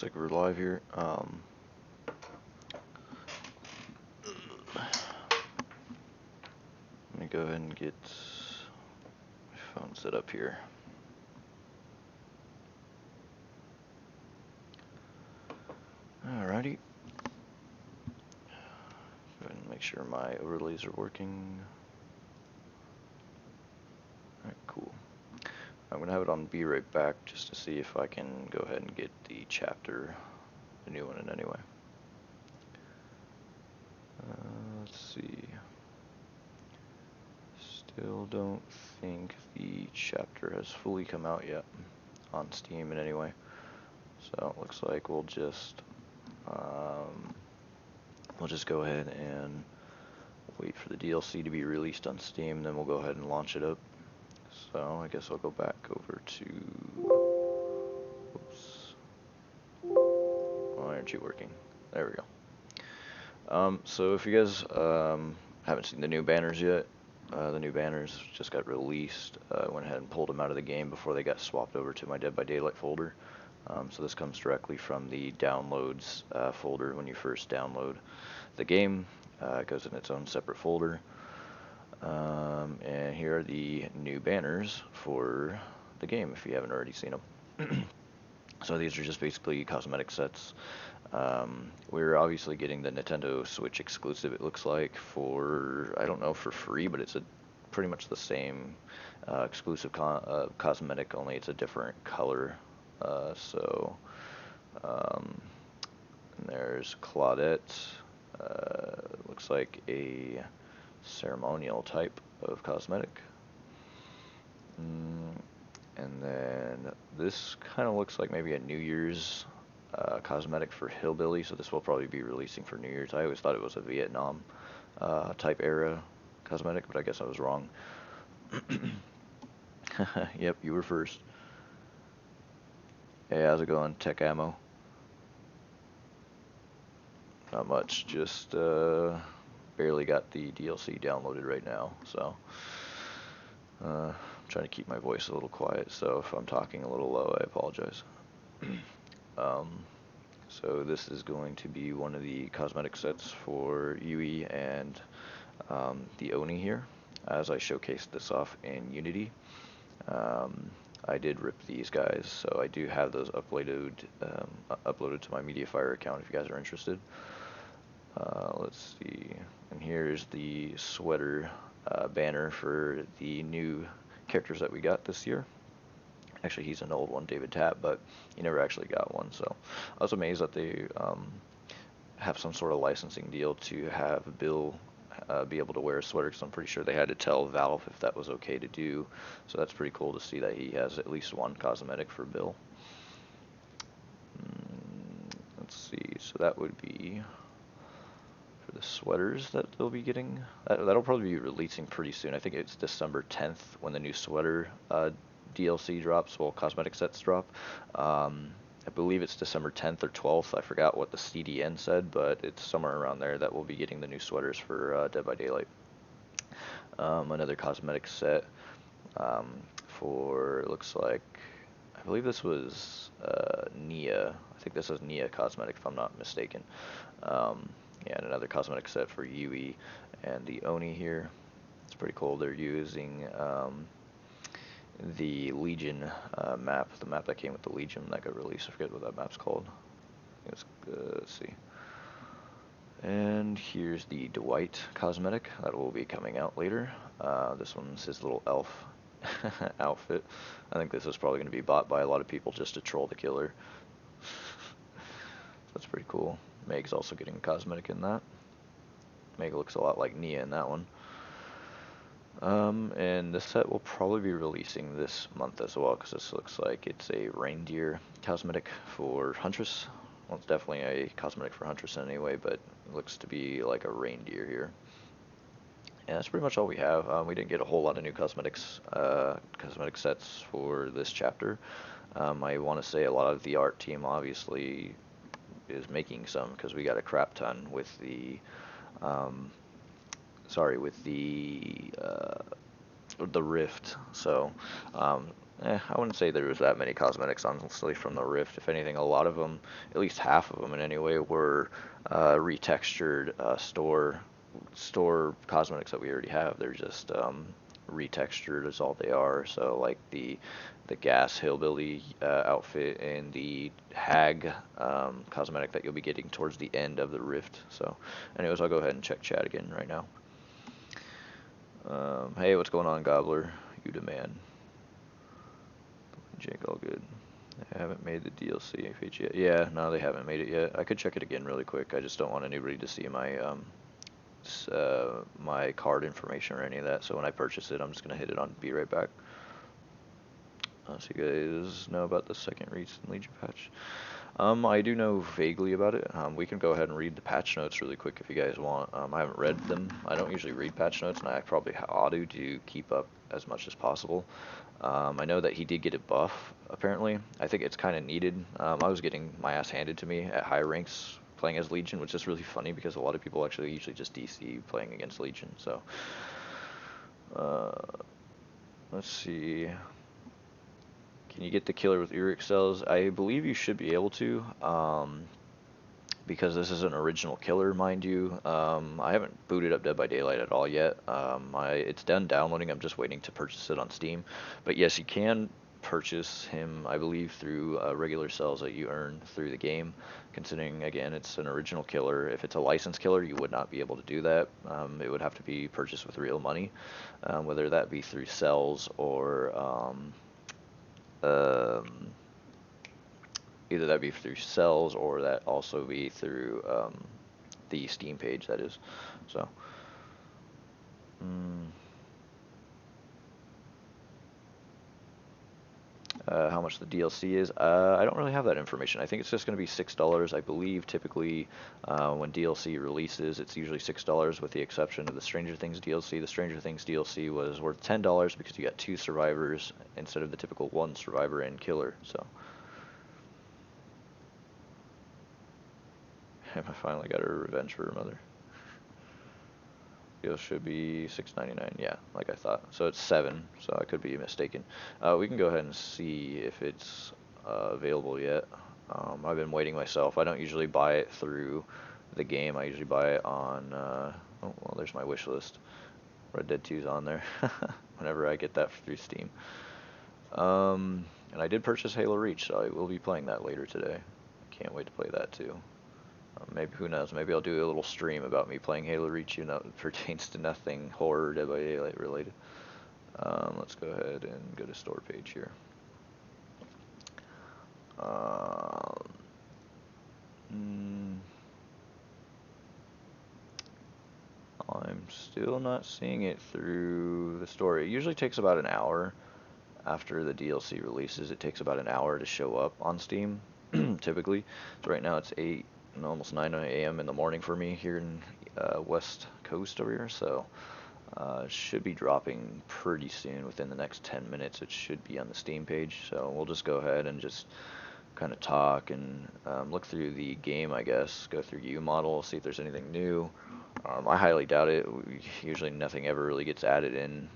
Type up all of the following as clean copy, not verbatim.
looks like we're live here. Let me go ahead and get my phone set up here. Alrighty. Go ahead and make sure my overlays are working. Alright, cool. I'm going to have it on Be Right Back just to see if I can go ahead and get the chapter, the new one in anyway. Let's see. Still don't think the chapter has fully come out yet on Steam in any way. So it looks like we'll just go ahead and wait for the DLC to be released on Steam, and then we'll go ahead and launch it up. So I guess I'll go back over to, oops, why aren't you working? There we go. So if you guys haven't seen the new banners yet, the new banners just got released. I went ahead and pulled them out of the game before they got swapped over to my Dead by Daylight folder. So this comes directly from the downloads folder when you first download the game. It goes in its own separate folder. And here are the new banners for the game if you haven't already seen them. So these are just basically cosmetic sets. We're obviously getting the Nintendo Switch exclusive, it looks like, for, I don't know, for free, but it's pretty much the same exclusive cosmetic, only it's a different color. And there's Claudette. Looks like a ceremonial type of cosmetic. And then this kind of looks like maybe a New Year's cosmetic for Hillbilly, so this will probably be releasing for New Year's. I always thought it was a Vietnam type era cosmetic, but I guess I was wrong. Yep, you were first. Hey, how's it going, Tech Ammo? Not much, just barely got the DLC downloaded right now, so I'm trying to keep my voice a little quiet, so if I'm talking a little low, I apologize. So this is going to be one of the cosmetic sets for Yui and the Oni here, as I showcased this off in Unity. I did rip these guys, so I do have those uploaded to my Mediafire account if you guys are interested. Let's see, and here's the sweater banner for the new characters that we got this year. Actually, he's an old one, David Tapp, but he never actually got one, so I was amazed that they have some sort of licensing deal to have Bill be able to wear a sweater, because I'm pretty sure they had to tell Valve if that was okay to do, so that's pretty cool to see that he has at least one cosmetic for Bill. Let's see, so that would be for the sweaters that they'll be getting. That'll probably be releasing pretty soon. I think it's December 10th when the new sweater DLC drops, well, cosmetic sets drop. I believe it's December 10th or 12th. I forgot what the CDN said, but it's somewhere around there that we'll be getting the new sweaters for Dead by Daylight. Another cosmetic set for, it looks like, I believe this was Nia. I think this is Nia cosmetic if I'm not mistaken. Yeah, and another cosmetic set for Yui and the Oni here. It's pretty cool. They're using the Legion map, the map that came with the Legion that got released. I forget what that map's called. Let's see. And here's the Dwight cosmetic that will be coming out later. This one's his little elf outfit. I think this is probably going to be bought by a lot of people just to troll the killer. That's pretty cool. Meg's also getting a cosmetic in that. Meg looks a lot like Nia in that one. And this set will probably be releasing this month as well, because this looks like it's a reindeer cosmetic for Huntress. Well, it's definitely a cosmetic for Huntress anyway, but it looks to be like a reindeer here. And that's pretty much all we have. We didn't get a whole lot of new cosmetic sets for this chapter. I want to say a lot of the art team obviously is making some, because we got a crap ton with the with the Rift. So I wouldn't say there was that many cosmetics, honestly, from the Rift. If anything, a lot of them, at least half of them in any way, were retextured store cosmetics that we already have. They're just retextured is all they are. So like the gas hillbilly outfit and the hag cosmetic that you'll be getting towards the end of the Rift. So, anyways, I'll go ahead and check chat again right now. Hey, what's going on, Gobbler? You demand. Jake, all good. They haven't made the DLC page yet. Yeah, no, they haven't made it yet. I could check it again really quick. I just don't want anybody to see my card information or any of that. So when I purchase it, I'm just gonna hit it on be right back. So you guys know about the second recent Legion patch. I do know vaguely about it. We can go ahead and read the patch notes really quick if you guys want. I haven't read them. I don't usually read patch notes, and I probably ought to keep up as much as possible. I know that he did get a buff, apparently. I think it's kind of needed. I was getting my ass handed to me at high ranks playing as Legion, which is really funny because a lot of people actually usually just DC playing against Legion. So, let's see. Can you get the killer with Uric cells? I believe you should be able to, because this is an original killer, mind you. I haven't booted up Dead by Daylight at all yet. It's done downloading. I'm just waiting to purchase it on Steam. But yes, you can purchase him, I believe, through regular cells that you earn through the game. Considering, again, it's an original killer. If it's a licensed killer, you would not be able to do that. It would have to be purchased with real money, whether that be through cells or either that be through cells or that also be through the Steam page, that is. So, how much the DLC is? I don't really have that information. I think it's just going to be $6. I believe typically when DLC releases, it's usually $6 with the exception of the Stranger Things DLC. The Stranger Things DLC was worth $10 because you got 2 survivors instead of the typical 1 survivor and killer. So, I finally got her revenge for her mother. It should be $6.99. Yeah, like I thought. So it's 7. So I could be mistaken. We can go ahead and see if it's available yet. I've been waiting myself. I don't usually buy it through the game. I usually buy it on. Oh well, there's my wish list. Red Dead 2's on there. Whenever I get that through Steam. And I did purchase Halo Reach, so I will be playing that later today. Can't wait to play that too. Maybe, who knows, maybe I'll do a little stream about me playing Halo Reach, you know, it pertains to nothing horror Dead by Daylight related. Let's go ahead and go to store page here. I'm still not seeing it through the store. It usually takes about an hour after the DLC releases. It takes about an hour to show up on Steam, typically. So right now it's 8, almost 9 a.m. in the morning for me here in West Coast over here. So it should be dropping pretty soon. Within the next 10 minutes, it should be on the Steam page. So we'll just go ahead and just kind of talk and look through the game, I guess. Go through U-Model, see if there's anything new. I highly doubt it. Usually nothing ever really gets added in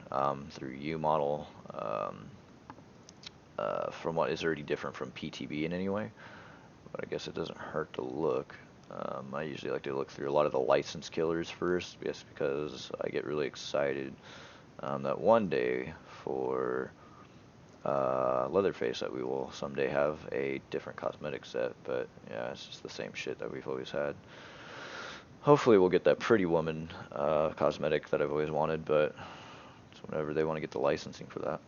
through U-Model from what is already different from PTB in any way. But I guess it doesn't hurt to look. I usually like to look through a lot of the licensed killers first, just because I get really excited that one day for Leatherface that we will someday have a different cosmetic set. But yeah, it's just the same shit that we've always had. Hopefully we'll get that Pretty Woman cosmetic that I've always wanted, but it's whenever they want to get the licensing for that.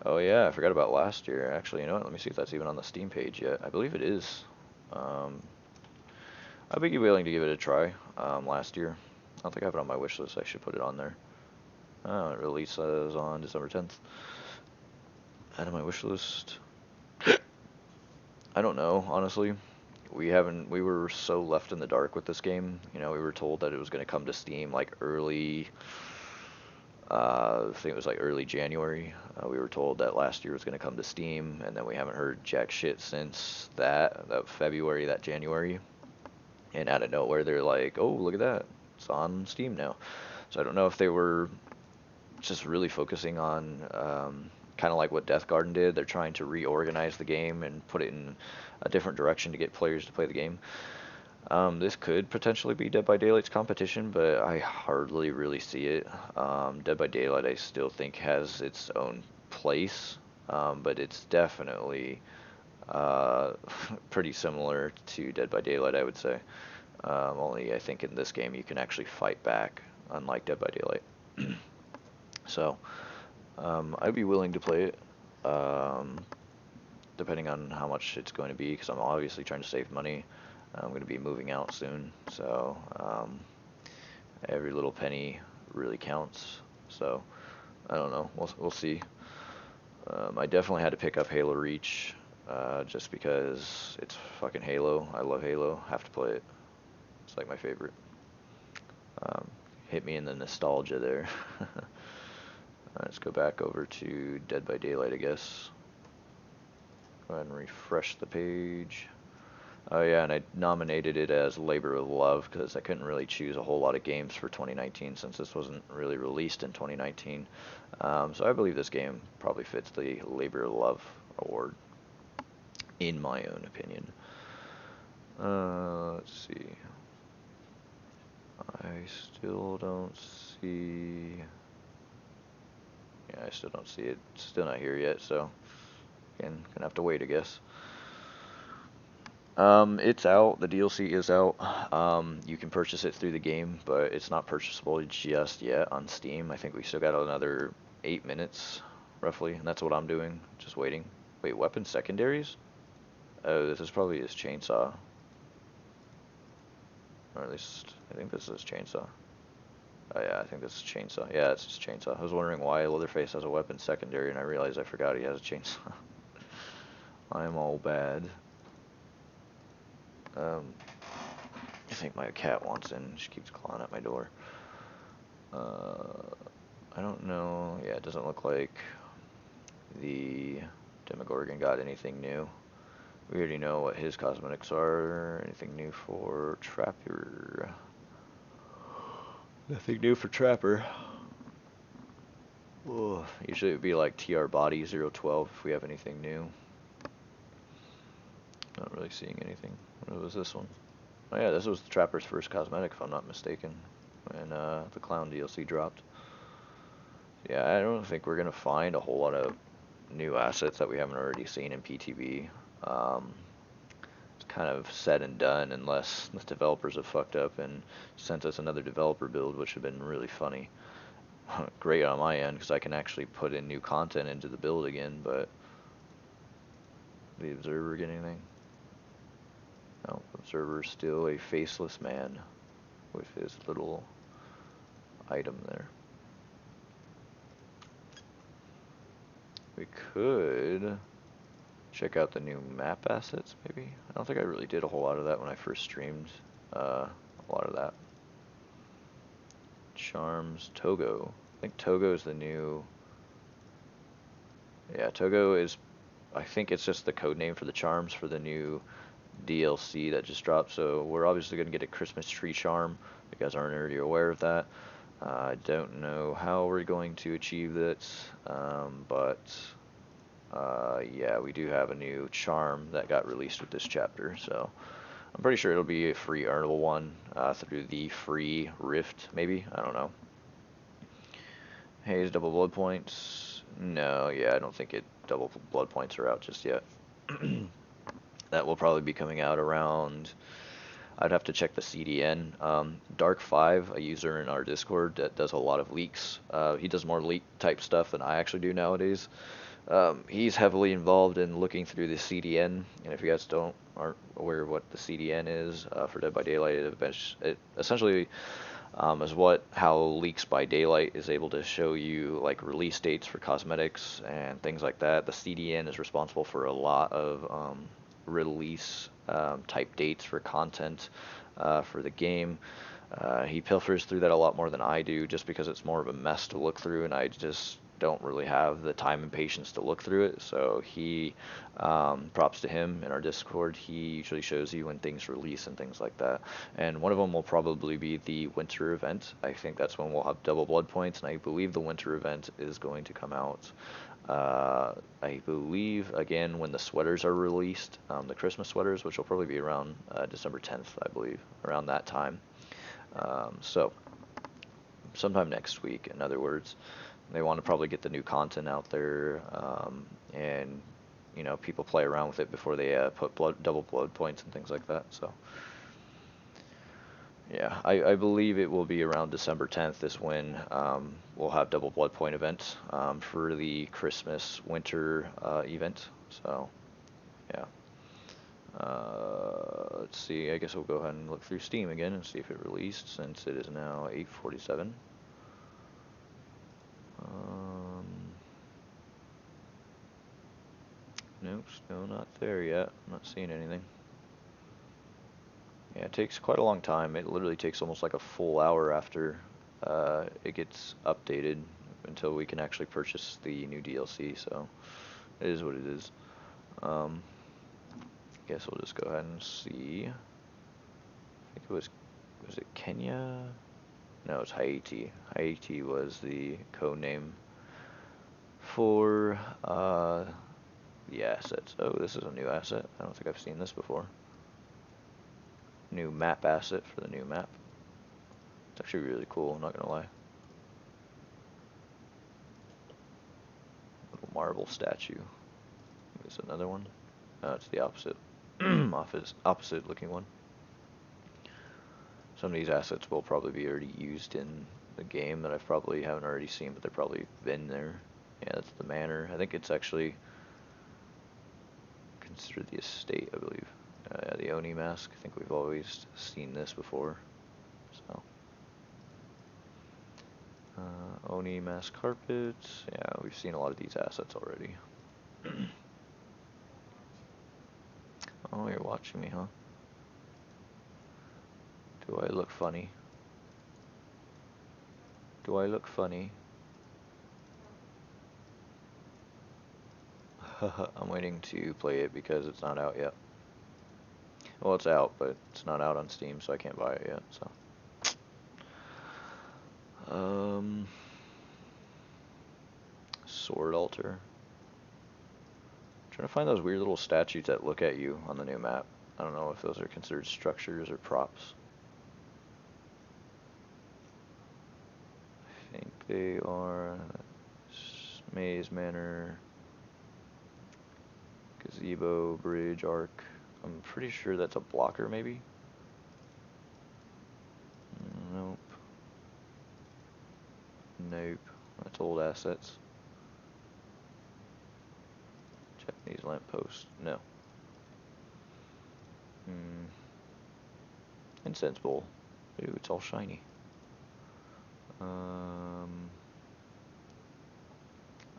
Oh yeah, I forgot about last year. Actually, you know what? Let me see if that's even on the Steam page yet. I believe it is. I'd be willing to give it a try. Last year, I don't think I have it on my wish list. I should put it on there. It releases on December 10th. Add to my wish list. I don't know, honestly. We were so left in the dark with this game. You know, we were told that it was going to come to Steam like early, I think it was like early January. We were told that last year was going to come to Steam, and then we haven't heard jack shit since that February, that January. And out of nowhere, they're like, oh, look at that. it's on Steam now. So I don't know if they were just really focusing on kind of like what Death Garden did. They're trying to reorganize the game and put it in a different direction to get players to play the game. This could potentially be Dead by Daylight's competition, but I hardly really see it. Dead by Daylight I still think has its own place, but it's definitely pretty similar to Dead by Daylight, I would say. Only I think in this game you can actually fight back, unlike Dead by Daylight. So, I'd be willing to play it, depending on how much it's going to be, because I'm obviously trying to save money. I'm going to be moving out soon, so every little penny really counts. So, I don't know. We'll see. I definitely had to pick up Halo Reach, just because it's fucking Halo. I love Halo. Have to play it. It's like my favorite. Hit me in the nostalgia there. Let's go back over to Dead by Daylight, I guess. Go ahead and refresh the page. Oh yeah, and I nominated it as Labor of Love because I couldn't really choose a whole lot of games for 2019 since this wasn't really released in 2019. So I believe this game probably fits the Labor of Love award, in my own opinion. Let's see. I still don't see... Yeah, I still don't see it. It's still not here yet, so again, gonna have to wait, I guess. It's out. The DLC is out. You can purchase it through the game, but it's not purchasable just yet on Steam. I think we still got another 8 minutes, roughly, and that's what I'm doing, just waiting. Wait, weapon secondaries? Oh, this is probably his chainsaw. Or at least, I think this is chainsaw. Oh yeah, I think this is chainsaw. Yeah, it's just chainsaw. I was wondering why Leatherface has a weapon secondary, and I realized I forgot he has a chainsaw. I'm all bad. I think my cat wants in. She keeps clawing at my door. I don't know. Yeah, it doesn't look like the Demogorgon got anything new. We already know what his cosmetics are. Anything new for Trapper? Nothing new for Trapper. Ugh. Usually it would be like TR Body 012 if we have anything new. Not really seeing anything. What was this one? Oh yeah, this was the Trapper's first cosmetic, if I'm not mistaken, when the Clown DLC dropped. Yeah, I don't think we're gonna find a whole lot of new assets that we haven't already seen in PTB. It's kind of said and done unless the developers have fucked up and sent us another developer build, which would have been really funny. Great on my end, because I can actually put in new content into the build again, but... the Observer get anything? No, Observer's still a faceless man with his little item there. We could check out the new map assets, maybe? I don't think I really did a whole lot of that when I first streamed. A lot of that. Charms, Togo. I think Togo is the new... Yeah, Togo is... I think it's just the code name for the charms for the new DLC that just dropped. So we're obviously going to get a Christmas tree charm. If you guys aren't already aware of that. I don't know how we're going to achieve this, but yeah, we do have a new charm that got released with this chapter, so I'm pretty sure it'll be a free earnable one through the free Rift, maybe? I don't know. Haze double blood points? No, yeah, I don't think double blood points are out just yet. That will probably be coming out around... I'd have to check the CDN. Dark5, a user in our Discord that does a lot of leaks. He does more leak type stuff than I actually do nowadays. He's heavily involved in looking through the CDN, and if you guys aren't aware of what the CDN is for Dead by Daylight, it essentially is how Leaks by Daylight is able to show you like release dates for cosmetics and things like that. The CDN is responsible for a lot of release type dates for content for the game. He pilfers through that a lot more than I do, just because it's more of a mess to look through, and I just don't really have the time and patience to look through it. So he, props to him in our Discord. He usually shows you when things release and things like that. And one of them will probably be the winter event. I think that's when we'll have double blood points, and I believe the winter event is going to come out. I believe again when the sweaters are released, the Christmas sweaters, which will probably be around December 10th, I believe, around that time. So sometime next week, in other words. They want to probably get the new content out there, and people play around with it before they put double blood points and things like that. So yeah, I believe it will be around December 10th is when we'll have double blood point events for the Christmas winter event. So yeah. Let's see. I guess we'll go ahead and look through Steam again and see if it released, since it is now 8:47. Nope, still not there yet. I'm not seeing anything. Yeah, it takes quite a long time. It literally takes almost like a full hour after it gets updated until we can actually purchase the new DLC, so it is what it is. Guess we'll just go ahead and see. I think was it Kenya? No, it's Haiti. Haiti was the code name for the assets. Oh, this is a new asset. I don't think I've seen this before. New map asset for the new map. It's actually really cool, I'm not gonna lie. Little marble statue. There's another one. No, it's the opposite. opposite looking one. Some of these assets will probably be already used in the game that I probably haven't already seen, but they've probably been there. Yeah, that's the manor. I think it's actually considered the estate, I believe. Yeah, the Oni mask. I think we've always seen this before. So, Oni mask carpets. Yeah, we've seen a lot of these assets already. Oh, you're watching me, huh? Do I look funny? Do I look funny? I'm waiting to play it because it's not out yet. Well, it's out, but it's not out on Steam, so I can't buy it yet, so. Sword altar. I'm trying to find those weird little statues that look at you on the new map. I don't know if those are considered structures or props. I think they are Maze Manor, Gazebo, Bridge, Arc. I'm pretty sure that's a blocker, maybe? Nope. Nope. That's old assets. Japanese lamppost. No. Incense bowl. Ooh, it's all shiny. I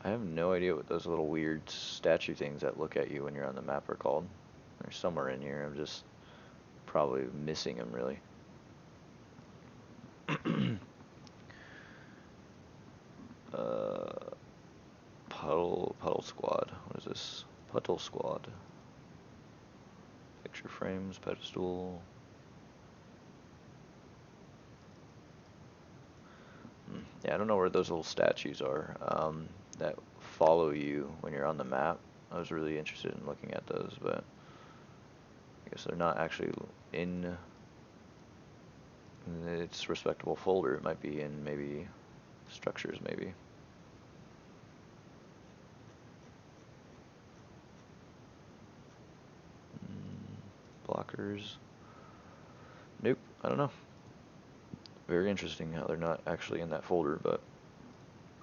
have no idea what those little weird statue things that look at you when you're on the map are called. They're somewhere in here. I'm just probably missing them, really. Puddle Squad. What is this? Puddle Squad. Picture frames, pedestal. Yeah, I don't know where those little statues are that follow you when you're on the map. I was really interested in looking at those, but I guess they're not actually in its respectable folder. It might be in maybe structures, maybe. Blockers. Nope, I don't know. Very interesting how they're not actually in that folder, but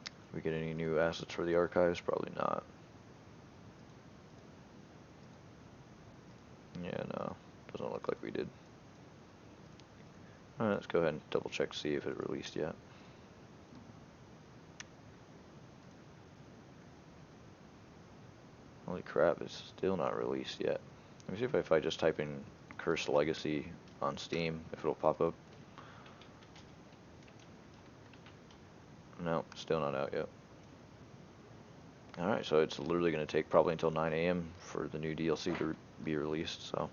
if we get any new assets for the archives, probably not. Yeah, no, doesn't look like we did. Alright, let's go ahead and double check to see if it released yet. Holy crap, it's still not released yet. Let me see if I just type in Cursed Legacy on Steam, if it'll pop up. No, still not out yet. Alright, so it's literally going to take probably until 9 a.m. for the new DLC to be released, so.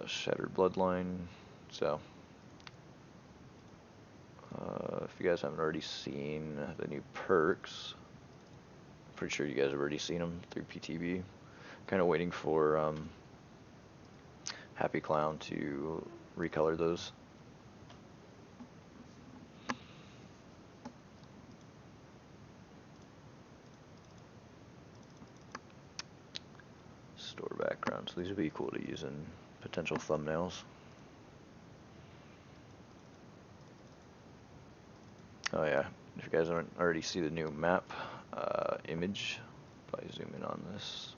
Shattered Bloodline, so. If you guys haven't already seen the new perks, I'm pretty sure you guys have already seen them through PTB. Kind of waiting for Happy Clown to recolor those. Store backgrounds. These would be cool to use in potential thumbnails. Oh yeah, if you guys haven't already see the new map image, probably zoom in on this.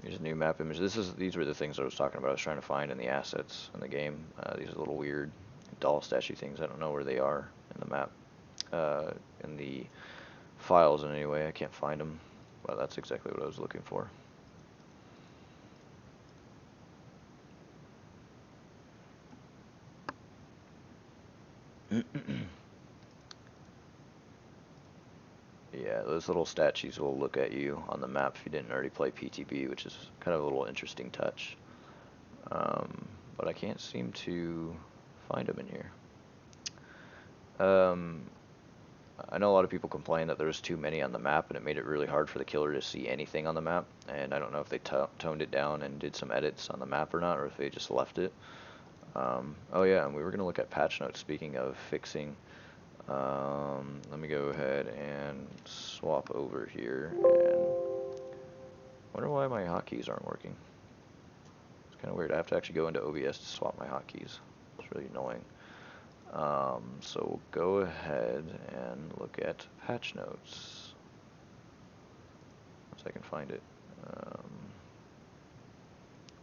Here's a new map image. These were the things I was talking about. I was trying to find in the assets in the game. These are little weird doll statue things. I don't know where they are in the map, in the files in any way. I can't find them, but that's exactly what I was looking for. Yeah, those little statues will look at you on the map if you didn't already play PTB, which is kind of a little interesting touch. But I can't seem to find them in here. I know a lot of people complain that there was too many on the map and it made it really hard for the killer to see anything on the map, and I don't know if they toned it down and did some edits on the map or not, or if they just left it. Oh yeah, and we were going to look at patch notes. Speaking of fixing, let me go ahead and swap over here, and wonder why my hotkeys aren't working. It's kind of weird. I have to actually go into OBS to swap my hotkeys. It's really annoying. So we'll go ahead and look at patch notes. Once I can find it.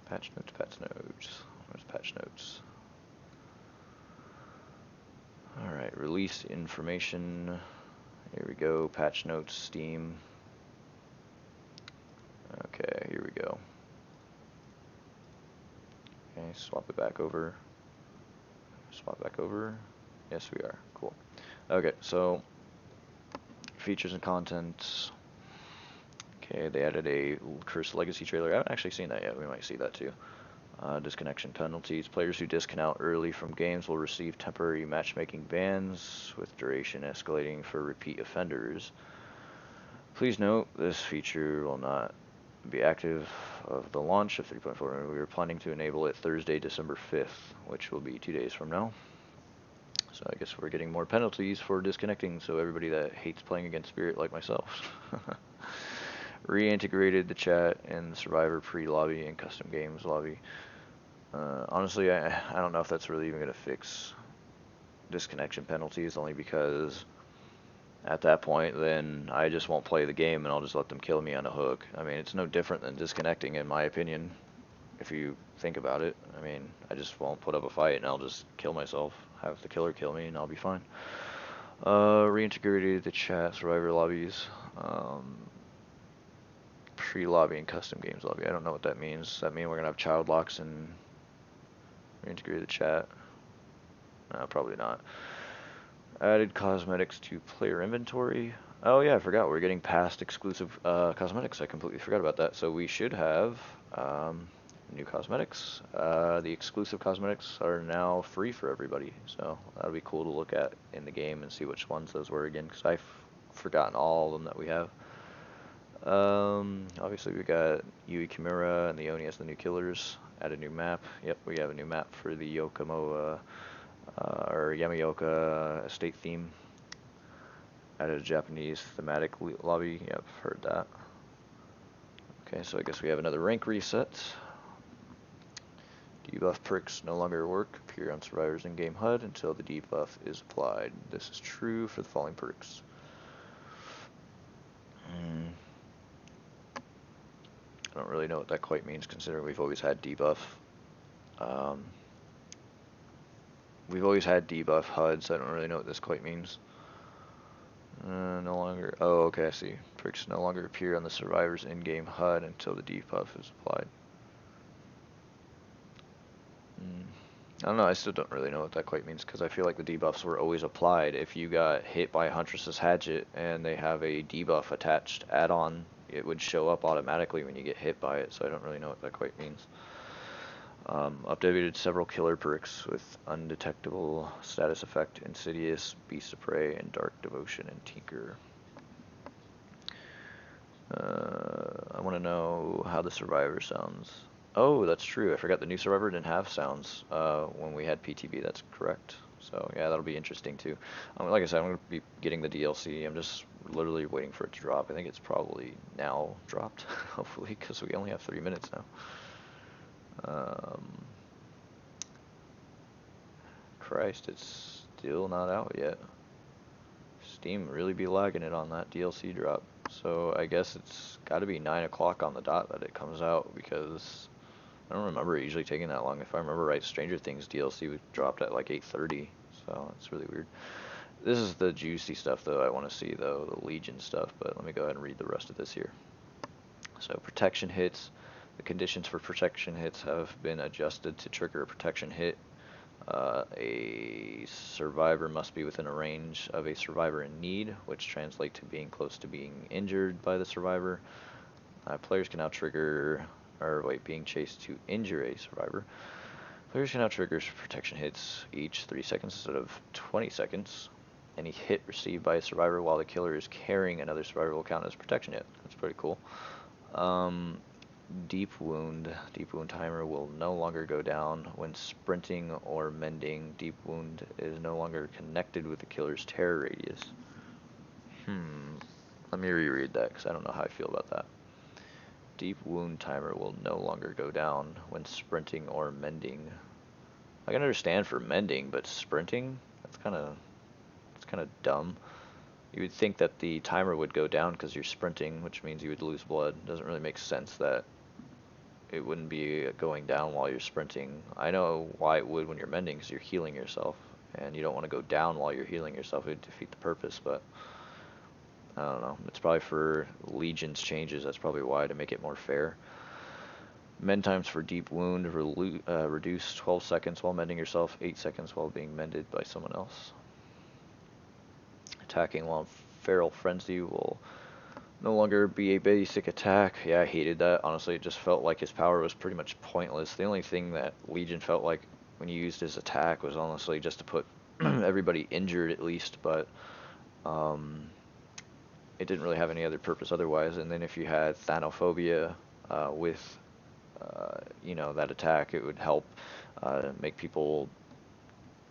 Patch notes, patch notes. Where's patch notes? Alright, release information. Here we go, patch notes, Steam. Okay, here we go. Okay, swap it back over. Swap back over. Yes, we are. Cool. Okay, so features and contents. Okay, they added a Cursed Legacy trailer. I haven't actually seen that yet. We might see that too. Disconnection penalties. Players who disconnect early from games will receive temporary matchmaking bans, with duration escalating for repeat offenders. Please note, this feature will not be active of the launch of 3.4. We are planning to enable it Thursday, December 5th, which will be 2 days from now. So I guess we're getting more penalties for disconnecting, so everybody that hates playing against Spirit like myself. Reintegrated the chat and the Survivor pre-lobby and custom games lobby. Honestly, I don't know if that's really even going to fix disconnection penalties, only because at that point, then I just won't play the game and I'll just let them kill me on a hook. I mean, it's no different than disconnecting, in my opinion, if you think about it. I mean, I just won't put up a fight and I'll just kill myself, have the killer kill me, and I'll be fine. Reintegrated the chat, Survivor lobbies, pre-lobby and custom games lobby. I don't know what that means. Does that mean we're going to have child locks and reintegrate the chat? No, probably not. Added cosmetics to player inventory. Oh yeah, I forgot. We're getting past exclusive cosmetics. I completely forgot about that. So we should have new cosmetics. The exclusive cosmetics are now free for everybody. So that'll be cool to look at in the game and see which ones those were again, because I've forgotten all of them that we have. Obviously we got Yui Kimura and the Oni as the new killers. Add a new map. Yep, we have a new map for the Yokomoa or Yamaoka estate theme. Added a Japanese thematic lobby. Yep, heard that. Okay, so I guess we have another rank reset. Debuff perks no longer work. Appear on Survivor's in-game HUD until the debuff is applied. This is true for the following perks. I don't really know what that quite means, considering we've always had debuff. We've always had debuff HUD, so I don't really know what this quite means. No longer. Oh, okay, I see. Perks no longer appear on the Survivor's in-game HUD until the debuff is applied. I don't know, I still don't really know what that quite means, because I feel like the debuffs were always applied. If you got hit by Huntress's Hatchet and they have a debuff attached add-on, it would show up automatically when you get hit by it, so I don't really know what that quite means. Updated several killer perks with undetectable status effect, Insidious, Beast of Prey, and Dark Devotion and Tinker. I want to know how the Survivor sounds. Oh, that's true. I forgot the new Survivor didn't have sounds when we had PTB. That's correct. So yeah, that'll be interesting too. Like I said, I'm going to be getting the DLC. I'm just literally waiting for it to drop. I think it's probably now dropped, hopefully, because we only have 3 minutes now. Christ, it's still not out yet. Steam really be lagging it on that DLC drop. So I guess it's got to be 9 o'clock on the dot that it comes out, because I don't remember it usually taking that long. If I remember right, Stranger Things DLC dropped at like 8:30, so it's really weird. This is the juicy stuff though I want to see though, the Legion stuff, but let me go ahead and read the rest of this here. So protection hits. The conditions for protection hits have been adjusted to trigger a protection hit. A survivor must be within a range of a survivor in need, which translates to being close to being injured by the survivor. Players can now trigger, being chased to injure a survivor. Players can now trigger protection hits each 3 seconds instead of 20 seconds. Any hit received by a survivor while the killer is carrying another survivor will count as protection hit. That's pretty cool. Deep wound timer will no longer go down when sprinting or mending. Deep wound is no longer connected with the killer's terror radius. Let me reread that because I don't know how I feel about that. Deep wound timer will no longer go down when sprinting or mending. I can understand for mending, but sprinting? That's kind of dumb. You would think that the timer would go down because you're sprinting, which means you would lose blood. It doesn't really make sense that it wouldn't be going down while you're sprinting. I know why it would when you're mending, because you're healing yourself, and you don't want to go down while you're healing yourself. It would defeat the purpose, but I don't know. It's probably for Legion's changes. That's probably why, to make it more fair. Mend times for deep wound reduce 12 seconds while mending yourself, 8 seconds while being mended by someone else. Attacking while Feral Frenzy will no longer be a basic attack. Yeah, I hated that. Honestly, it just felt like his power was pretty much pointless. The only thing that Legion felt like when you used his attack was honestly just to put everybody injured at least, but it didn't really have any other purpose otherwise. And then if you had Thanophobia with that attack, it would help make people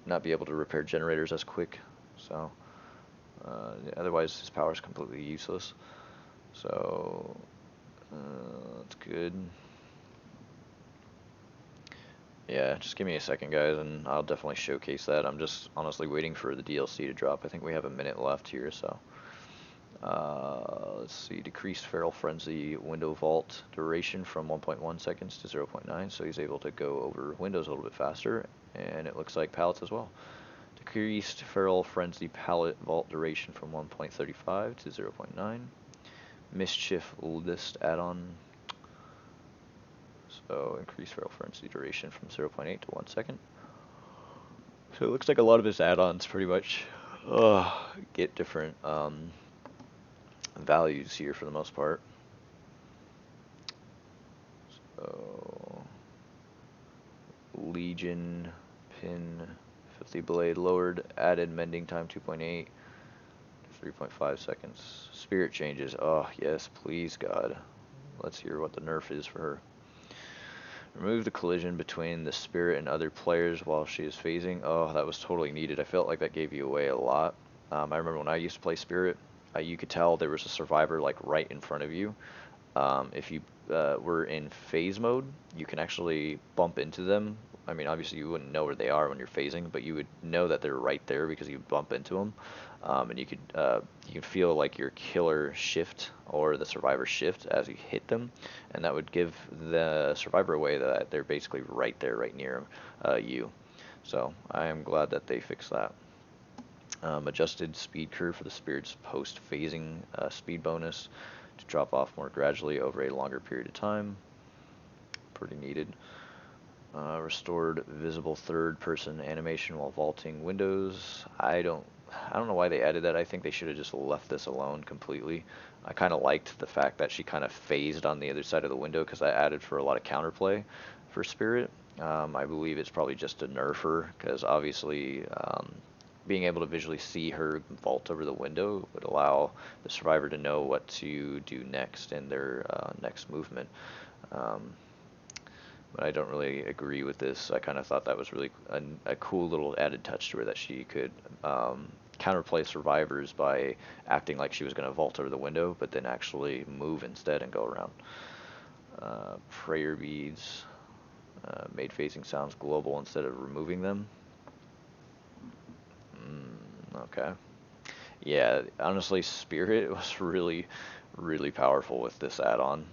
not be able to repair generators as quick. So otherwise his power is completely useless. So that's good. Yeah, just give me a second, guys, and I'll definitely showcase that. I'm just honestly waiting for the DLC to drop. I think we have a minute left here, so let's see. Decreased Feral Frenzy window vault duration from 1.1 seconds to 0.9, so he's able to go over windows a little bit faster, and it looks like pallets as well. Decreased Feral Frenzy pallet vault duration from 1.35 to 0.9. Mischief list add-on. So increase Feral Frenzy duration from 0.8 to 1 second. So it looks like a lot of his add-ons pretty much get different values here for the most part. So Legion pin 50 blade lowered, added mending time 2.8 to 3.5 seconds. Spirit changes. Oh yes, please God. Let's hear what the nerf is for her. Remove the collision between the spirit and other players while she is phasing. Oh, that was totally needed. I felt like that gave you away a lot. I remember when I used to play spirit, you could tell there was a survivor like right in front of you. If you were in phase mode, you can actually bump into them. I mean, obviously you wouldn't know where they are when you're phasing, but you would know that they're right there because you bump into them, and you could feel like your killer shift or the survivor shift as you hit them, and that would give the survivor away that they're basically right there, right near you. So I am glad that they fixed that. Adjusted speed curve for the spirit's post-phasing speed bonus to drop off more gradually over a longer period of time. Pretty needed. Restored visible third-person animation while vaulting windows. I don't know why they added that. I think they should have just left this alone completely. I kind of liked the fact that she kind of phased on the other side of the window because that added for a lot of counterplay for Spirit. I believe it's probably just a nerfer because obviously being able to visually see her vault over the window would allow the survivor to know what to do next in their next movement. Um, but I don't really agree with this. I kind of thought that was really a cool little added touch to her that she could counterplay survivors by acting like she was going to vault over the window, but then actually move instead and go around. Prayer beads made phasing sounds global instead of removing them. Okay. Yeah, honestly, Spirit was really, really powerful with this add-on.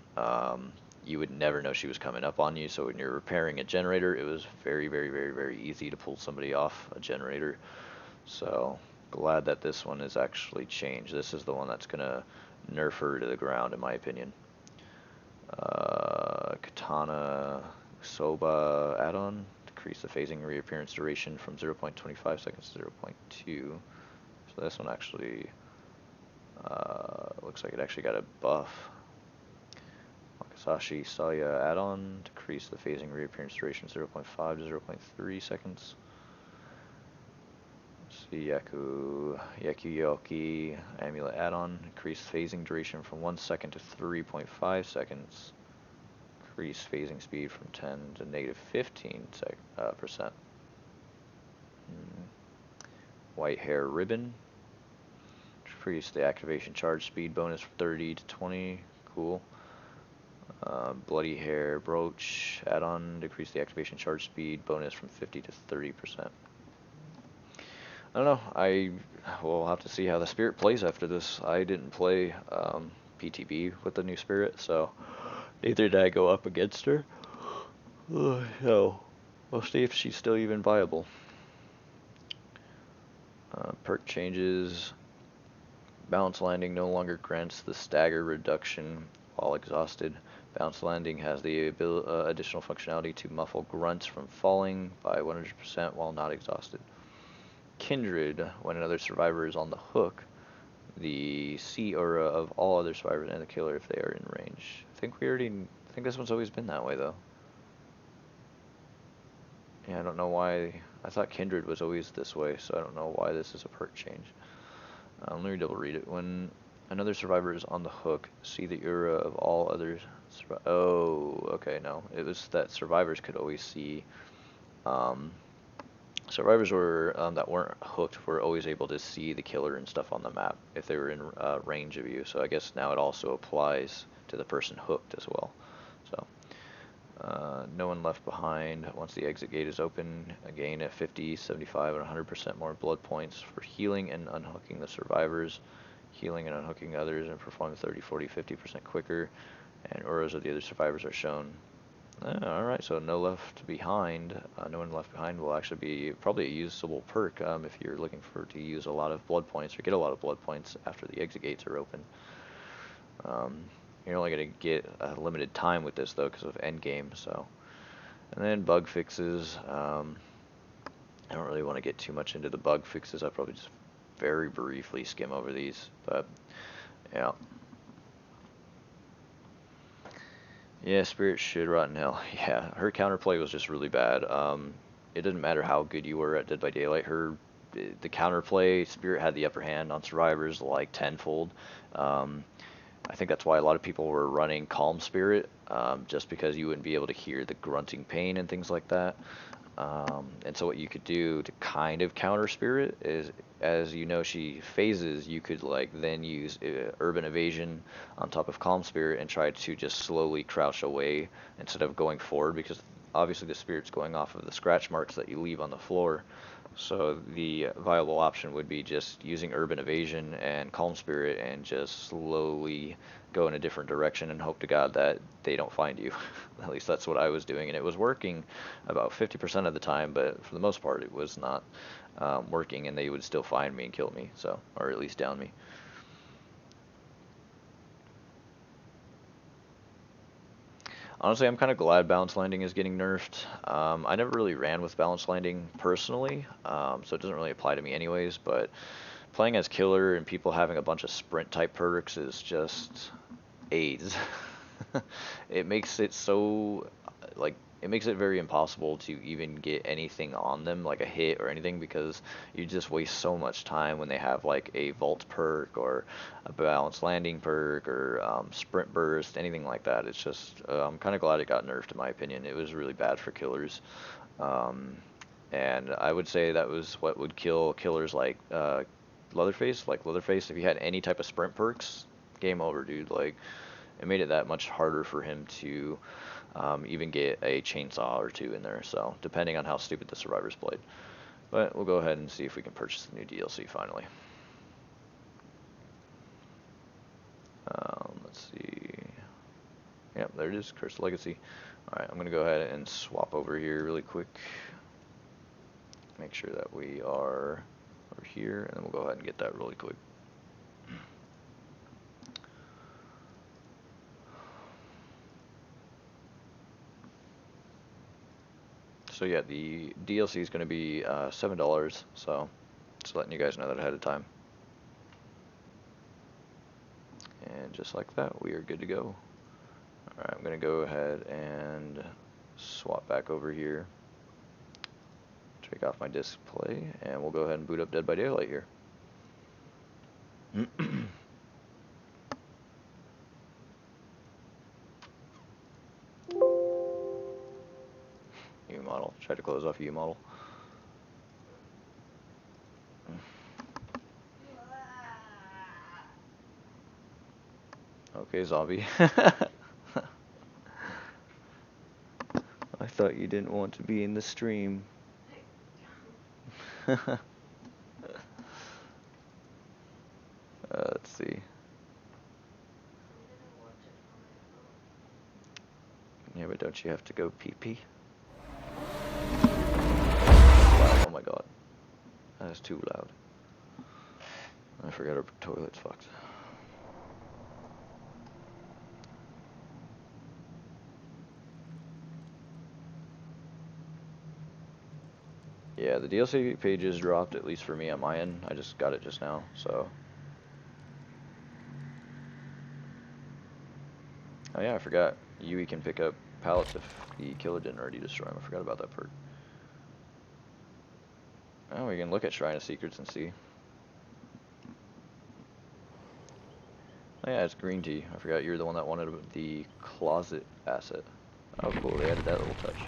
You would never know she was coming up on you, so when you're repairing a generator, it was very, very, very, very easy to pull somebody off a generator. So, glad that this one is actually changed. This is the one that's going to nerf her to the ground, in my opinion. Katana Soba add-on. Decrease the phasing reappearance duration from 0.25 seconds to 0.2. So this one actually looks like it actually got a buff. Wakasashi Saya add-on, decrease the phasing reappearance duration 0.5 to 0.3 seconds. Let's see, Yakuyoki amulet add-on, increase phasing duration from 1 second to 3.5 seconds. Increase phasing speed from 10 to negative 15%. White hair ribbon, increase the activation charge speed bonus from 30 to 20. Cool. Bloody hair brooch add-on, decrease the activation charge speed bonus from 50 to 30%. I don't know. I will have to see how the Spirit plays after this. I didn't play PTB with the new Spirit, so neither did I go up against her. So we'll see if she's still even viable. Perk changes. Bounce landing no longer grants the stagger reduction while exhausted. Bounce landing has the additional functionality to muffle grunts from falling by 100% while not exhausted. Kindred, when another survivor is on the hook, the see aura of all other survivors and the killer if they are in range. I think this one's always been that way though. Yeah, I don't know why. I thought Kindred was always this way, so I don't know why this is a perk change. Let me double read it. When another survivor is on the hook, see the aura of all others. Oh, okay, no. It was that survivors could always see. Survivors that weren't hooked were always able to see the killer and stuff on the map if they were in range of you. So I guess now it also applies to the person hooked as well. So no one left behind. Once the exit gate is open, again at 50, 75, and 100% more blood points for healing and unhooking the survivors, healing and unhooking others, and performing 30, 40, 50% quicker. And auras of the other survivors are shown. Alright, so no one left behind will actually be probably a usable perk if you're looking to use a lot of blood points or get a lot of blood points after the exit gates are open. You're only going to get a limited time with this though because of endgame. So, and then bug fixes. I don't really want to get too much into the bug fixes. I'll probably just very briefly skim over these, but yeah. Yeah, Spirit should rot in hell. Yeah, her counterplay was just really bad. It didn't matter how good you were at Dead by Daylight. The counterplay, Spirit had the upper hand on survivors like tenfold. I think that's why a lot of people were running Calm Spirit, just because you wouldn't be able to hear the grunting pain and things like that. And so what you could do to kind of counter Spirit is, as you know, she phases, you could then use Urban Evasion on top of Calm Spirit and try to just slowly crouch away instead of going forward, because obviously the Spirit's going off of the scratch marks that you leave on the floor. So the viable option would be just using Urban Evasion and Calm Spirit and just slowly go in a different direction and hope to God that they don't find you. At least that's what I was doing, and it was working about 50% of the time, but for the most part it was not working, and they would still find me and kill me, so, or at least down me. Honestly, I'm kind of glad balance landing is getting nerfed. I never really ran with balance landing personally, so it doesn't really apply to me anyways, but playing as killer and people having a bunch of sprint type perks is just AIDS. It makes it so, like, it makes it very impossible to even get anything on them, like a hit or anything, because you just waste so much time when they have like a vault perk or a balance landing perk or sprint burst, anything like that. It's just, I'm kind of glad it got nerfed in my opinion. It was really bad for killers. Um, and I would say that was what would kill killers like Leatherface. Like Leatherface, if he had any type of sprint perks, game over, dude. Like, it made it that much harder for him to even get a chainsaw or two in there. So, depending on how stupid the survivors played. But we'll go ahead and see if we can purchase the new DLC finally. Let's see. Yep, there it is, Cursed Legacy. Alright, I'm going to go ahead and swap over here really quick. Make sure that we are over here, and then we'll go ahead and get that really quick. So yeah, the DLC is going to be $7, so just letting you guys know that ahead of time. And just like that, we are good to go. Alright, I'm going to go ahead and swap back over here. Take off my display, and we'll go ahead and boot up Dead by Daylight here. U model. Try to close off U model. Okay, zombie. I thought you didn't want to be in the stream. Let's see. Yeah, but don't you have to go pee-pee? Wow, oh my god. That is too loud. I forgot our toilet's fucked. Yeah, the DLC pages dropped, at least for me on my end. I just got it just now, so. Oh yeah, I forgot. Yui can pick up pallets if the killer didn't already destroy them. I forgot about that perk. Oh, we can look at Shrine of Secrets and see. Oh yeah, it's green tea. I forgot you're the one that wanted the closet asset. Oh cool, they added that little touch.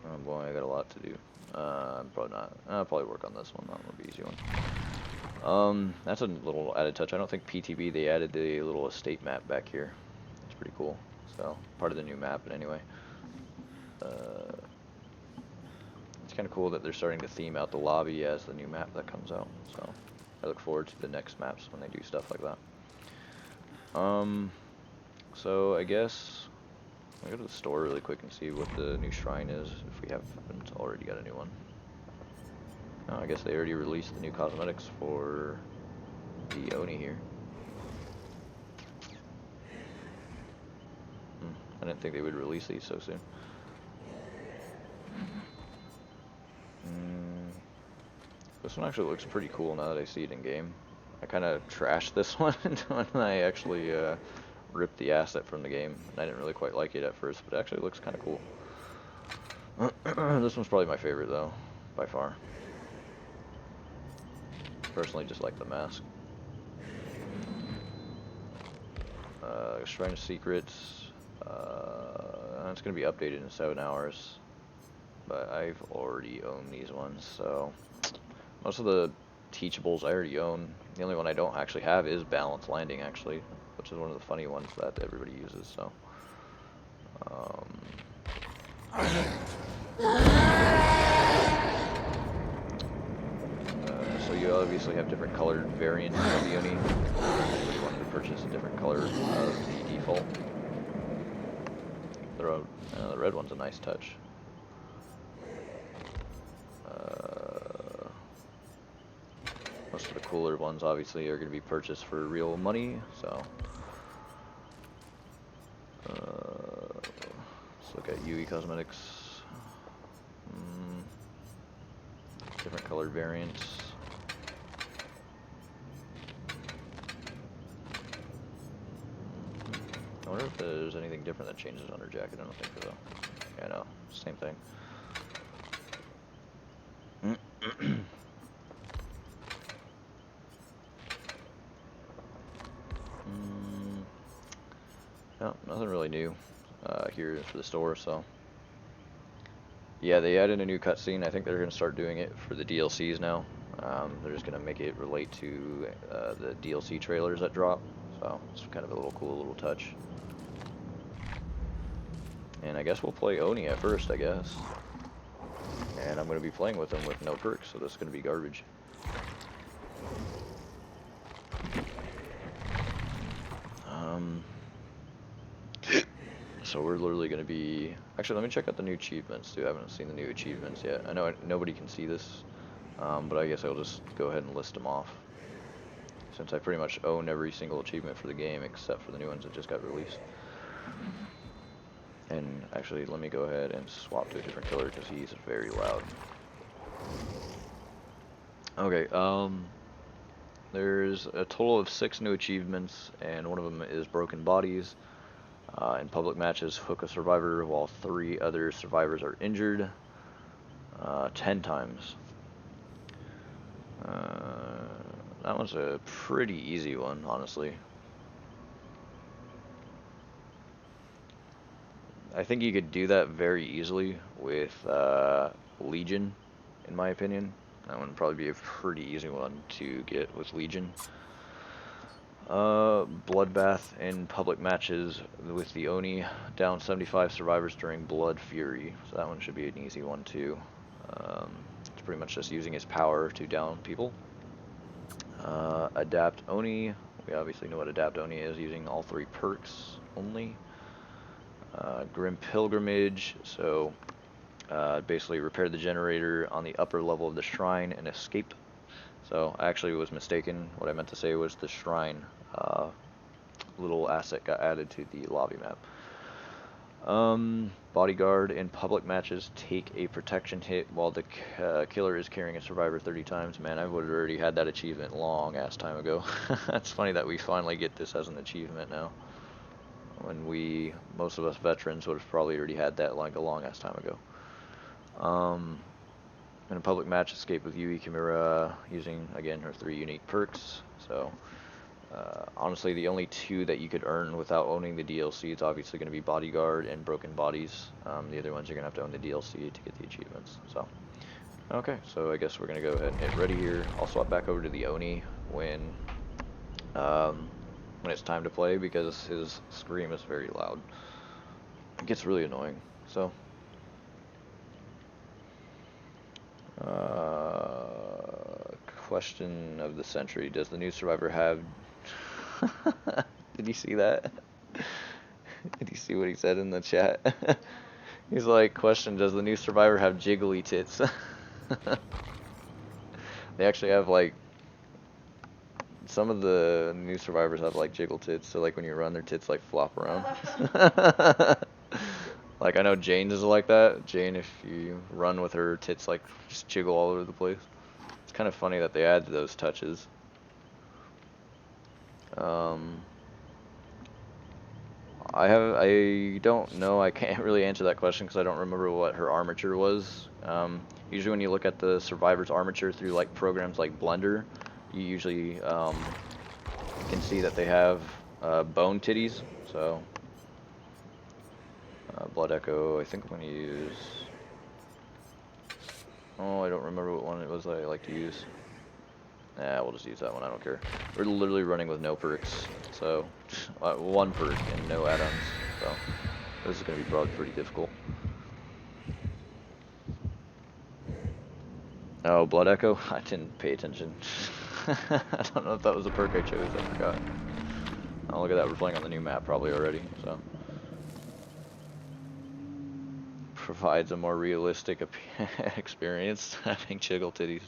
Oh boy, I got a lot to do. Probably not. I'll probably work on this one. That will be an easy one. That's a little added touch. I don't think PTB, they added the little estate map back here. It's pretty cool. So, part of the new map, but anyway. It's kind of cool that they're starting to theme out the lobby as the new map that comes out. So, I look forward to the next maps when they do stuff like that. So I guess I'll go to the store really quick and see what the new shrine is, if we haven't already got a new one. Oh, I guess they already released the new cosmetics for the Oni here. I didn't think they would release these so soon. This one actually looks pretty cool now that I see it in game. I kind of trashed this one when I actually ripped the asset from the game. And I didn't really quite like it at first, but it actually looks kind of cool. This one's probably my favorite though, by far. Personally, just like the mask. Shrine of Secrets. It's going to be updated in 7 hours. But I've already owned these ones, so most of the teachables I already own. The only one I don't actually have is Balance Landing, actually, which is one of the funny ones that everybody uses. So, so you obviously have different colored variants of the Oni. If you wanted to purchase a different color of the default, the red one's a nice touch. Most of the cooler ones obviously are going to be purchased for real money, so Let's look at UE cosmetics. Different colored variants. I wonder if there's anything different that changes under jacket. I don't think so. Yeah, no, same thing. No, nothing really new here for the store, so. Yeah, they added a new cutscene. I think they're going to start doing it for the DLCs now. They're just going to make it relate to the DLC trailers that drop, so it's kind of a little cool little touch. And I guess we'll play Oni at first, I guess. And I'm going to be playing with him with no perks, so this is going to be garbage. So we're literally going to be... Actually, let me check out the new achievements, too. I haven't seen the new achievements yet. I know nobody can see this, but I guess I'll just go ahead and list them off, since I pretty much own every single achievement for the game, except for the new ones that just got released. And actually, let me go ahead and swap to a different killer, because he's very loud. Okay, there's a total of 6 new achievements, and one of them is Broken Bodies. In public matches, hook a survivor while 3 other survivors are injured 10 times. That one's a pretty easy one, honestly. I think you could do that very easily with Legion, in my opinion. That one would probably be a pretty easy one to get with Legion. Bloodbath in public matches with the Oni, down 75 survivors during Blood Fury, so that one should be an easy one too. It's pretty much just using his power to down people. Adapt Oni, we obviously know what Adapt Oni is, using all 3 perks only. Grim Pilgrimage, so basically repair the generator on the upper level of the shrine and escape. So I actually was mistaken. What I meant to say was the shrine little asset got added to the lobby map. Bodyguard in public matches, take a protection hit while the killer is carrying a survivor 30 times. Man, I would have already had that achievement long ass time ago. It's funny that we finally get this as an achievement now, when most of us veterans would have probably already had that like a long ass time ago. In a public match, escape with Yui Kimura using, again, her 3 unique perks. So, honestly, the only 2 that you could earn without owning the DLC is obviously going to be Bodyguard and Broken Bodies. The other ones you're going to have to own the DLC to get the achievements. So, okay, so I guess we're going to go ahead and hit ready here. I'll swap back over to the Oni when it's time to play, because his scream is very loud. It gets really annoying. So. Question of the century: does the new survivor have... Did you see that? Did you see what he said in the chat? He's like, question, does the new survivor have jiggly tits? They actually have, like, some of the new survivors have like jiggle tits, so like when you run, their tits like flop around. Like, I know Jane's is like that. Jane, if you run with her, tits like just jiggle all over the place. It's kind of funny that they add those touches. I don't know. I can't really answer that question because I don't remember what her armature was. Usually when you look at the survivor's armature through like programs like Blender, you usually can see that they have bone titties. So Blood Echo, I think I'm going to use... Oh, I don't remember what one it was that I like to use. Nah, we'll just use that one, I don't care. We're literally running with no perks, so... 1 perk and no add-ons, so... This is going to be probably pretty difficult. Oh, Blood Echo? I didn't pay attention. I don't know if that was a perk I chose, I forgot. Oh, look at that, we're playing on the new map probably already, so... Provides a more realistic experience having jiggle titties.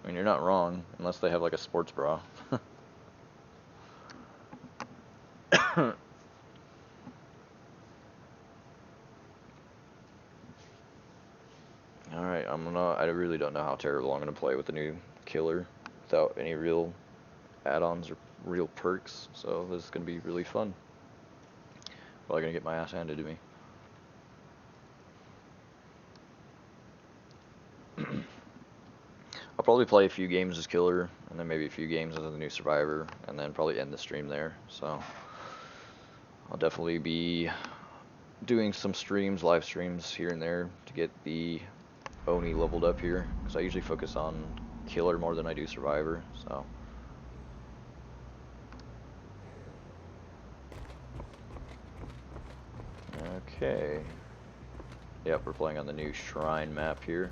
I mean, you're not wrong, unless they have like a sports bra. I really don't know how terrible I'm gonna play with the new killer without any real add-ons or real perks. So this is gonna be really fun. Probably gonna get my ass handed to me. I'll probably play a few games as killer, and then maybe a few games as the new survivor, and then probably end the stream there. So I'll definitely be doing some streams, live streams here and there to get the Oni leveled up here, because I usually focus on killer more than I do survivor. So okay, yep, we're playing on the new shrine map here.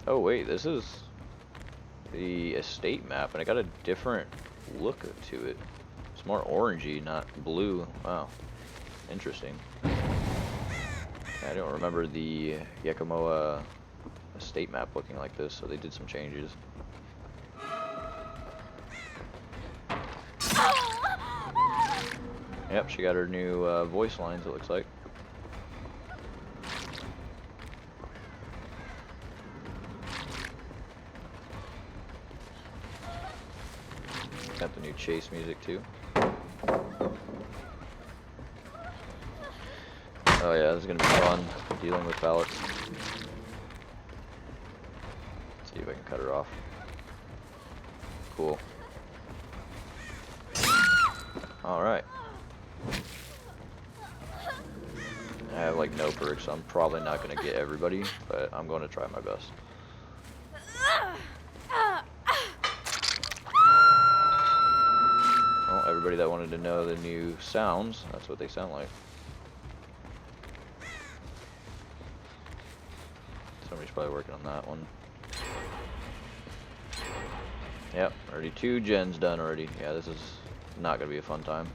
Oh wait, this is the estate map, and I got a different look to it. It's more orangey, not blue. Wow, interesting. I don't remember the Yakumoa estate map looking like this, so they did some changes. Yep, she got her new voice lines, it looks like. Got the new chase music too. Oh yeah, this is gonna be fun, dealing with pallets. Let's see if I can cut her off. Cool. Alright. I have like no perks, so I'm probably not gonna get everybody, but I'm going to try my best. Well, everybody that wanted to know the new sounds, that's what they sound like. Somebody's probably working on that one. Yep, already 2 gens done already. Yeah, this is not gonna be a fun time.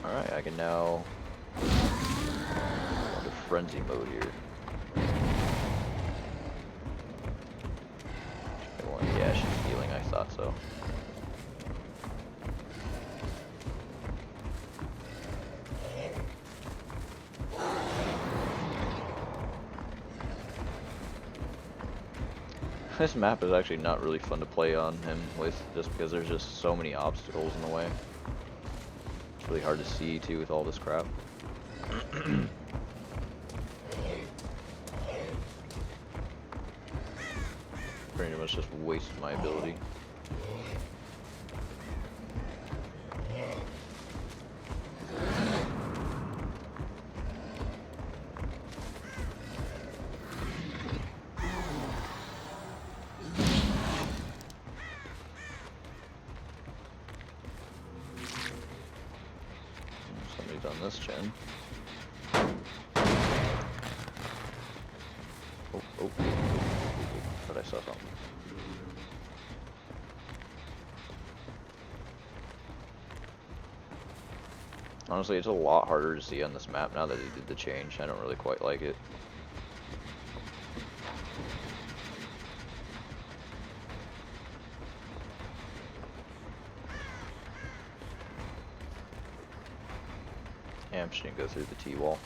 Alright, I can now go to frenzy mode here. Yeah, she's healing, I thought so. This map is actually not really fun to play on him with, just because there's just so many obstacles in the way. It's really hard to see too with all this crap. Pretty much just wasted my ability. Somebody's on this gen. Oh, thought I saw something. Honestly, it's a lot harder to see on this map now that they did the change. I don't really quite like it. Yeah, I'm just gonna go through the T-wall.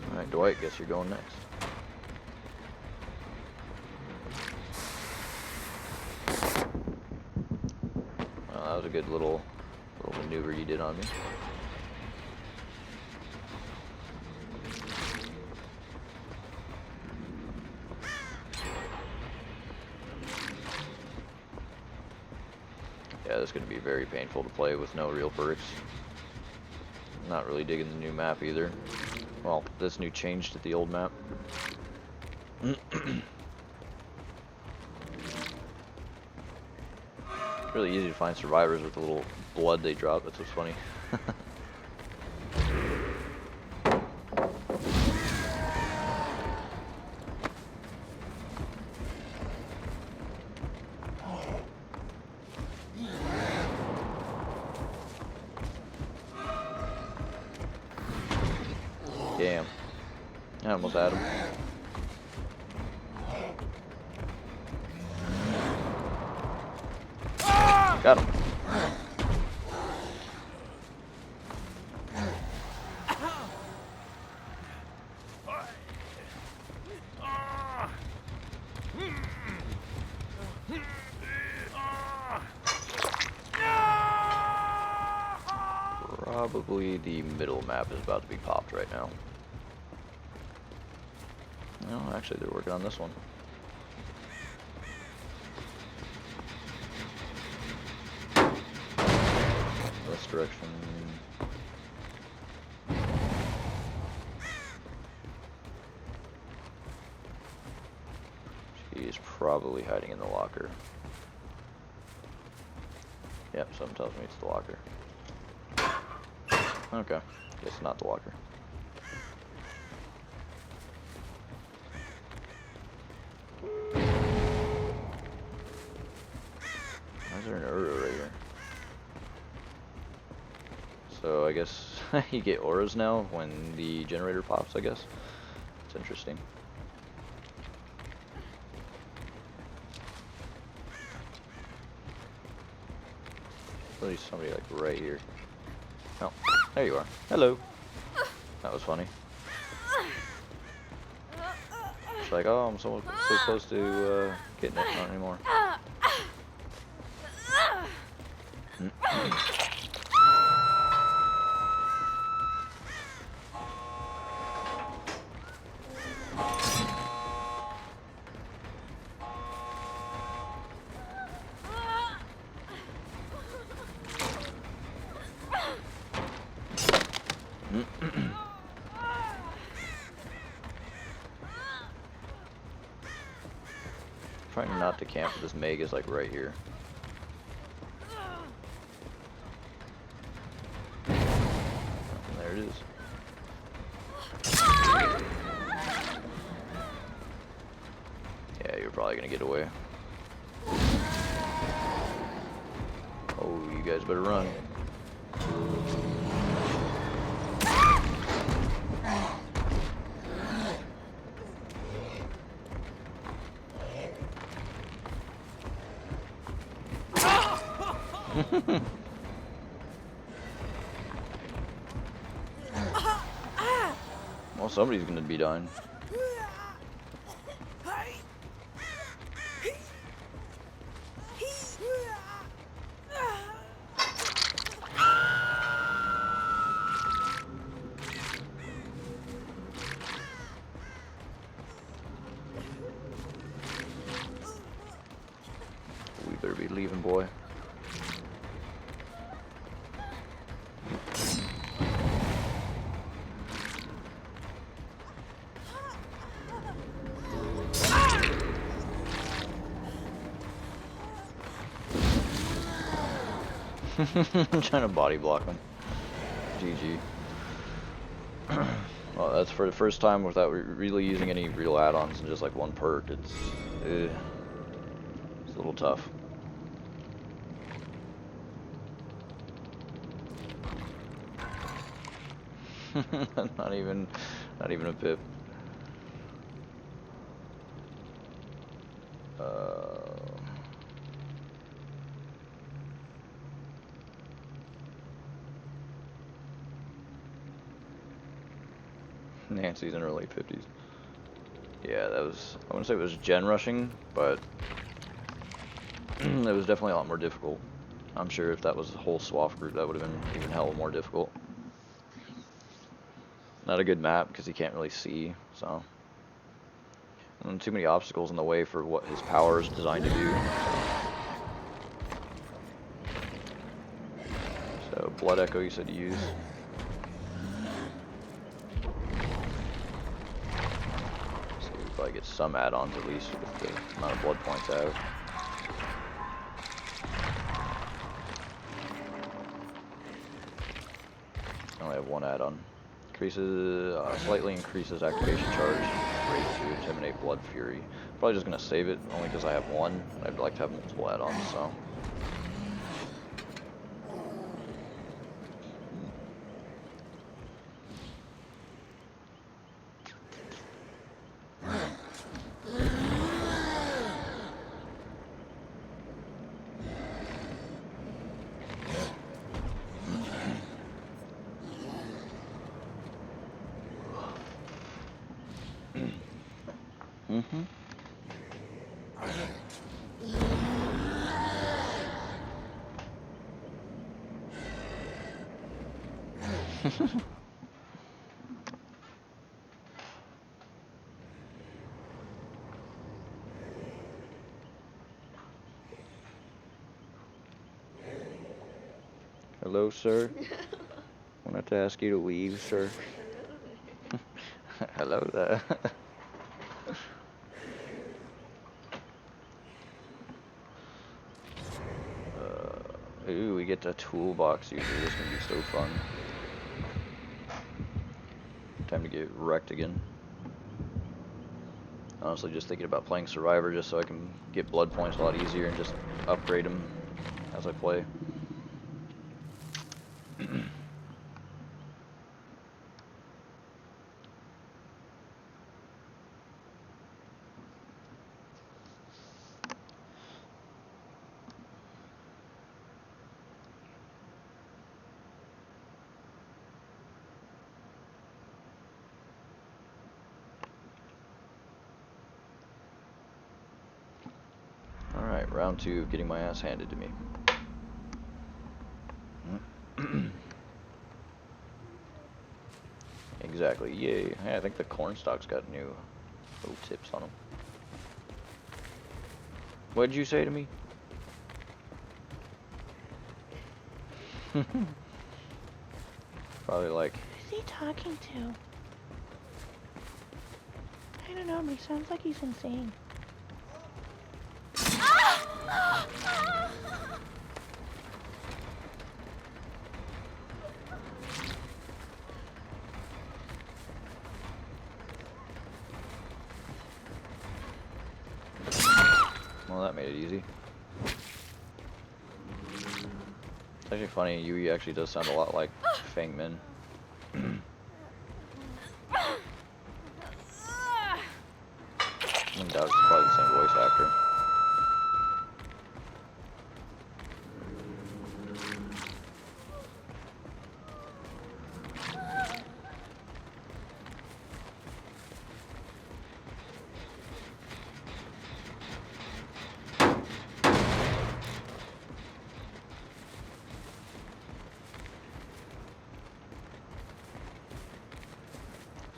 Alright, Dwight, guess you're going next. Well, that was a good little maneuver you did on me. Yeah, this is going to be very painful to play with no real perks. Not really digging the new map either. Well, this new change to the old map. It's really easy to find survivors with the little blood they drop. That's what's funny. Damn. I almost had him. Got him. Probably the middle map is about to be popped right now. No, actually they're working on this one. This direction. She's probably hiding in the locker. Yep, something tells me it's the locker. Okay, guess not the locker. Why is there an aura right here? So I guess you get auras now when the generator pops, I guess. It's interesting. There's somebody like right here. Oh, there you are. Hello. That was funny. It's like, oh, I'm so close to getting it. Not anymore. Trying not to camp, but this Meg is like right here. And there it is. Yeah, you're probably gonna get away. Oh, you guys better run. Well, somebody's gonna be dying. We better be leaving, boy. I'm trying to body block him. GG. Well, that's for the first time without really using any real add-ons and just like one perk. It's a little tough. not even a pip. Nancy's in her late 50s. Yeah, that was, I wouldn't say it was gen rushing, but it was definitely a lot more difficult. I'm sure if that was the whole SWAF group, that would have been even hell more difficult. Not a good map because he can't really see, so. And too many obstacles in the way for what his power is designed to do. So, Blood Echo you said to use. Probably get some add-ons at least with the amount of blood points I have. I only have one add-on. Slightly increases activation charge rate to intimidate Blood Fury. Probably just gonna save it only because I have one. I'd like to have multiple add-ons, so. Mm-hmm. Hello, sir. Wanted to ask you to leave, sir. Hello there. Ooh, we get the toolbox user. This is gonna be so fun. Time to get wrecked again. Honestly, just thinking about playing Survivor just so I can get blood points a lot easier and just upgrade them as I play. Alright, round 2 of getting my ass handed to me. Exactly, yay. Hey, I think the corn stalk's got new little tips on them. What'd you say to me? Probably like... Who's he talking to? I don't know, but he sounds like he's insane. Well, that made it easy. It's actually funny, Yui actually does sound a lot like Feng Min. I doubt it's probably the same voice actor.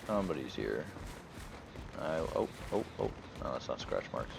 Somebody's here. Oh. No, that's not scratch marks.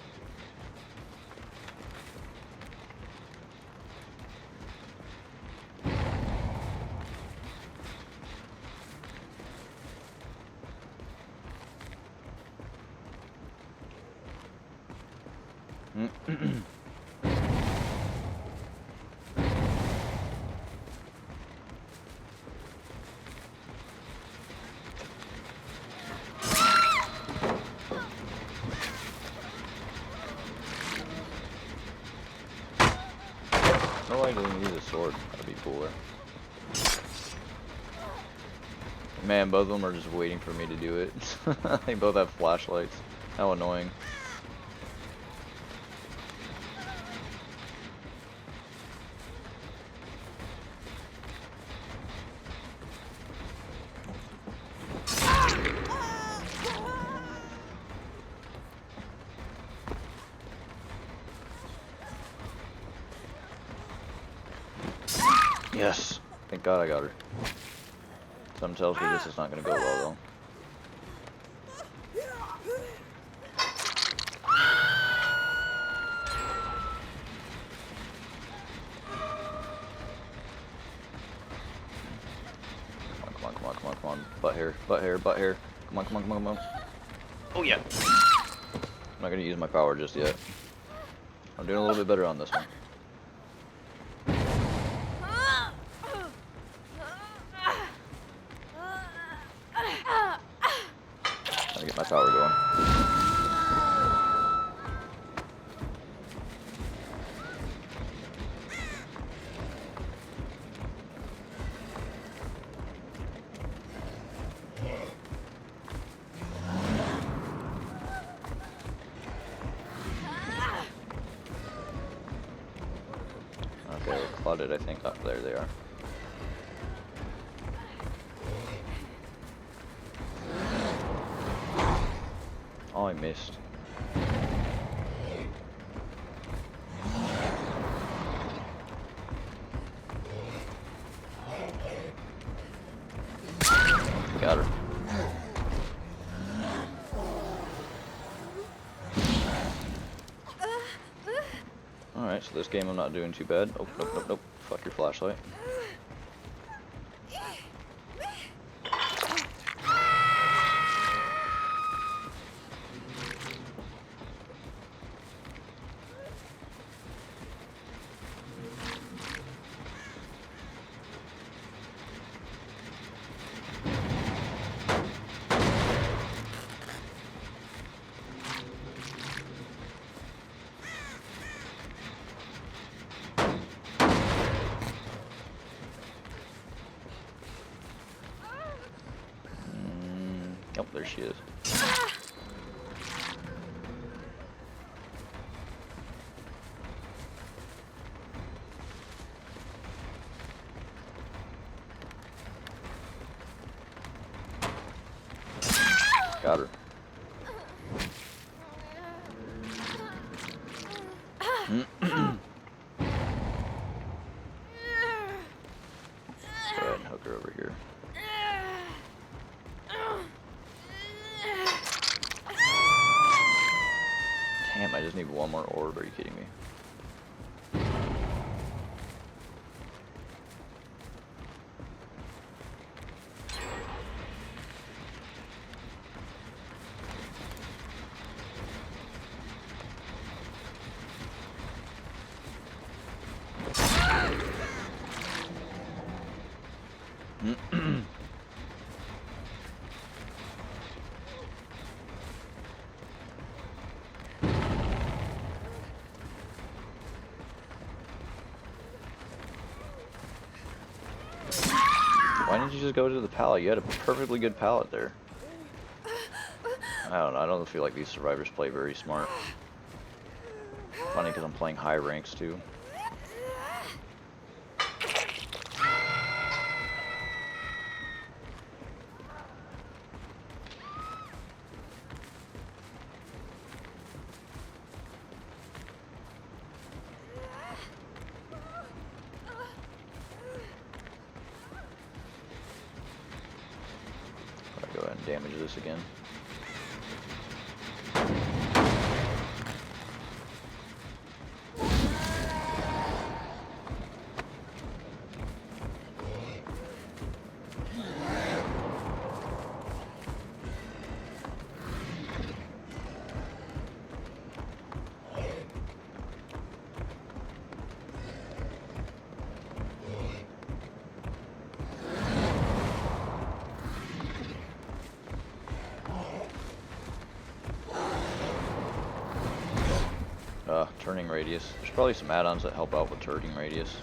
No, I didn't use a sword. That'd be cooler. Man, both of them are just waiting for me to do it. They both have flashlights. How annoying. Yes! Thank God I got her. Something tells me this is not going to go well, though. Come on. Butt hair. Come on. Oh, yeah! I'm not going to use my power just yet. I'm doing a little bit better on this one. Gotta get my power going. Okay, clouded, I think. Oh, there they are. I missed. Got her. Alright, so this game I'm not doing too bad. Oh, nope, nope, nope. Fuck your flashlight. Oh, there she is. Got her. Go ahead and hook her over here. Damn, I just need one more orb. Are you kidding me? Why didn't you just go to the pallet? You had a perfectly good pallet there. I don't know. I don't feel like these survivors play very smart. Funny because I'm playing high ranks too. I'll go ahead and damage this again. Turning radius. There's probably some add-ons that help out with turning radius.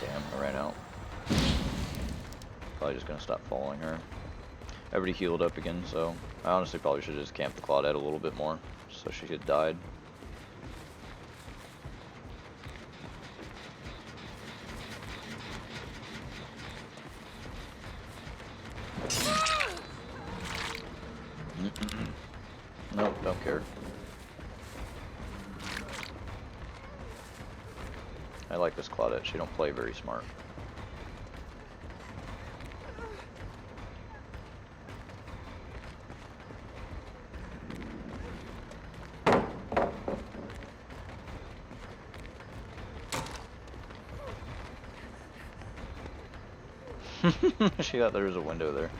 Damn, I ran out. Probably just gonna stop following her. Everybody healed up again, so I honestly probably should have just camped the Claudette a little bit more, so she had died. Nope, don't care. I like this Claudette, she don't play very smart. She thought there was a window there.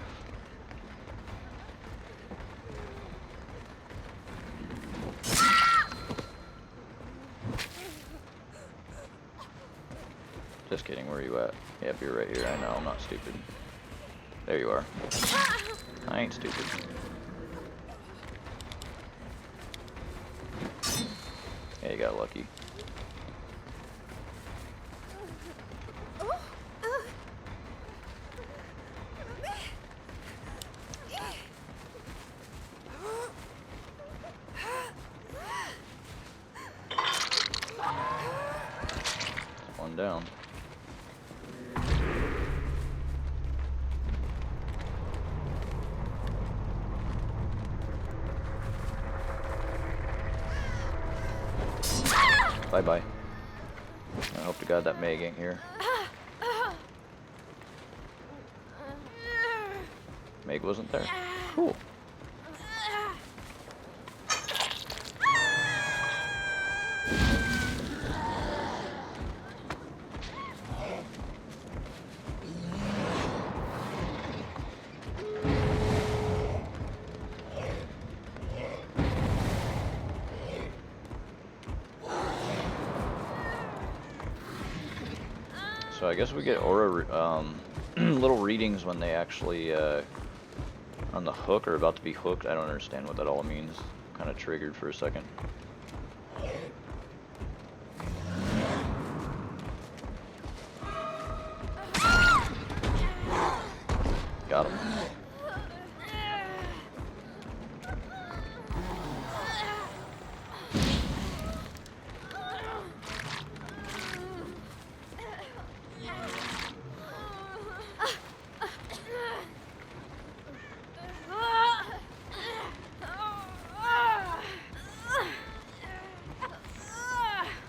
Just kidding, where are you at? Yep, you're right here. I know, I'm not stupid. There you are. I ain't stupid. Yeah, you got lucky. Bye-bye. I hope to God that Meg ain't here. Meg wasn't there? Cool. So I guess we get aura little readings when they actually on the hook or about to be hooked. I don't understand what that all means. Kind of triggered for a second. Got him.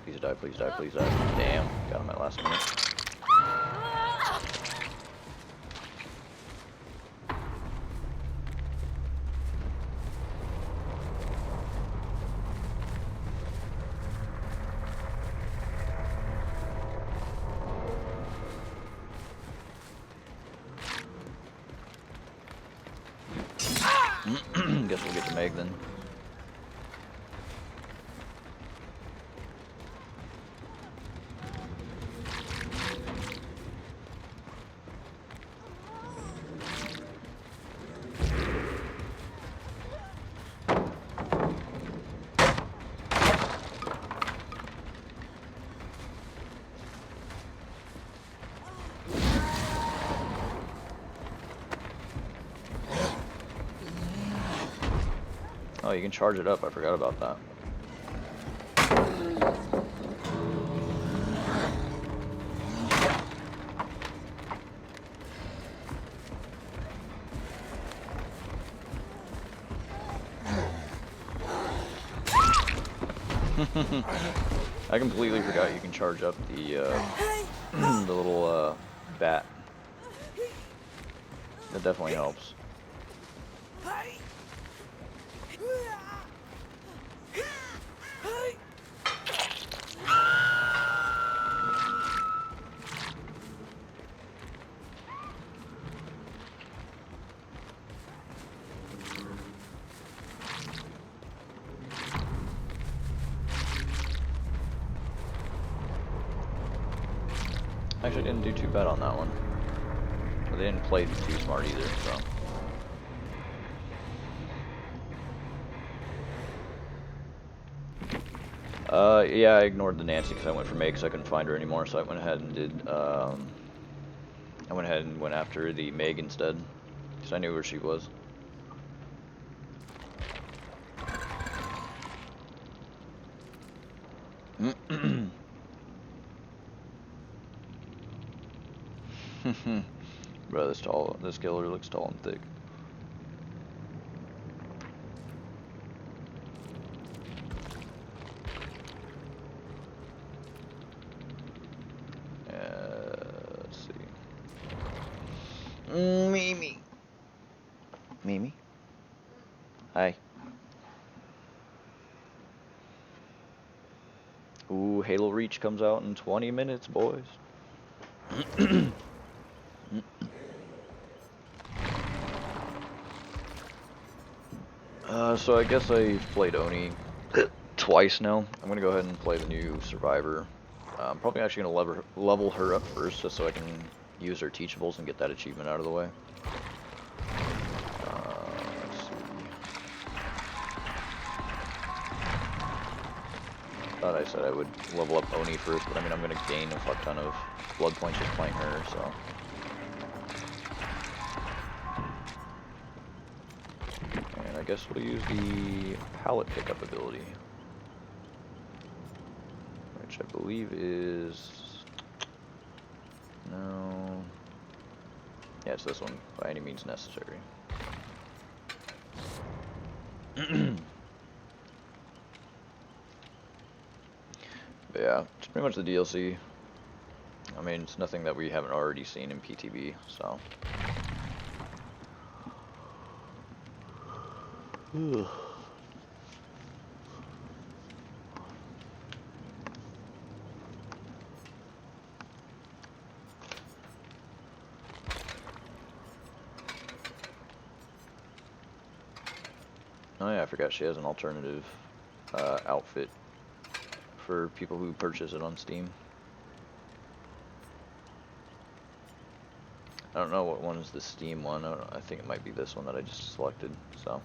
Please die, please die, please die. Damn, got him at last minute. Guess we'll get to Meg then. Oh, you can charge it up. I forgot about that. I completely forgot you can charge up the the little bat. That definitely helps. Actually, didn't do too bad on that one. But they didn't play too smart either, so. Yeah, I ignored the Nancy because I went for Meg because I couldn't find her anymore, so I went ahead and did, I went ahead and went after the Meg instead, because I knew where she was. Bro, this killer looks tall and thick. Let's see. Mimi. Mimi? Hi. Ooh, Halo Reach comes out in 20 minutes, boys. So I guess I've played Oni twice now. I'm gonna go ahead and play the new Survivor. I'm probably actually gonna level her up first, just so I can use her teachables and get that achievement out of the way. Let's see. Thought I said I would level up Oni first, but I mean I'm gonna gain a fuck ton of blood points just playing her, so. And I guess we'll use the pallet pickup ability, which I believe is, no, yeah, it's this one, by any means necessary. But yeah, it's pretty much the DLC. I mean, it's nothing that we haven't already seen in PTB, so. Oh yeah, I forgot she has an alternative outfit for people who purchase it on Steam. I don't know what one is the Steam one. I think it might be this one that I just selected, so.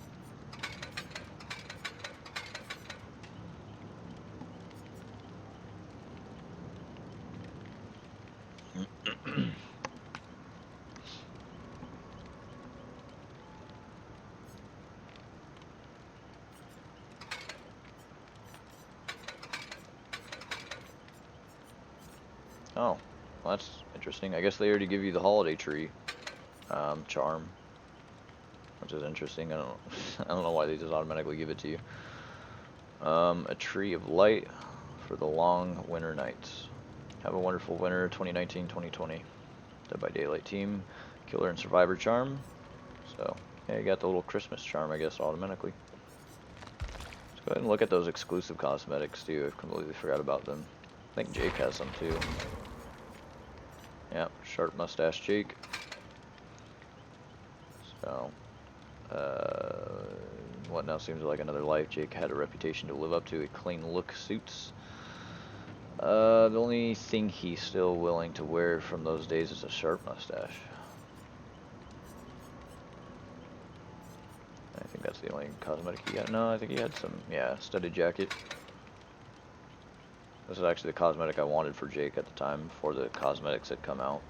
Oh, well, that's interesting. I guess they already give you the holiday tree charm, which is interesting. I don't, I don't know why they just automatically give it to you. A tree of light for the long winter nights. Have a wonderful winter, 2019-2020. Dead by Daylight team, killer and survivor charm. So yeah, you got the little Christmas charm, I guess, automatically. Let's go ahead and look at those exclusive cosmetics too. I completely forgot about them. I think Jake has some too. Yep, sharp mustache Jake. So, what now seems like another life. Jake had a reputation to live up to. A clean look suits. The only thing he's still willing to wear from those days is a sharp mustache. I think that's the only cosmetic he had. No, I think he had some, yeah, studded jacket. This is actually the cosmetic I wanted for Jake at the time before the cosmetics had come out.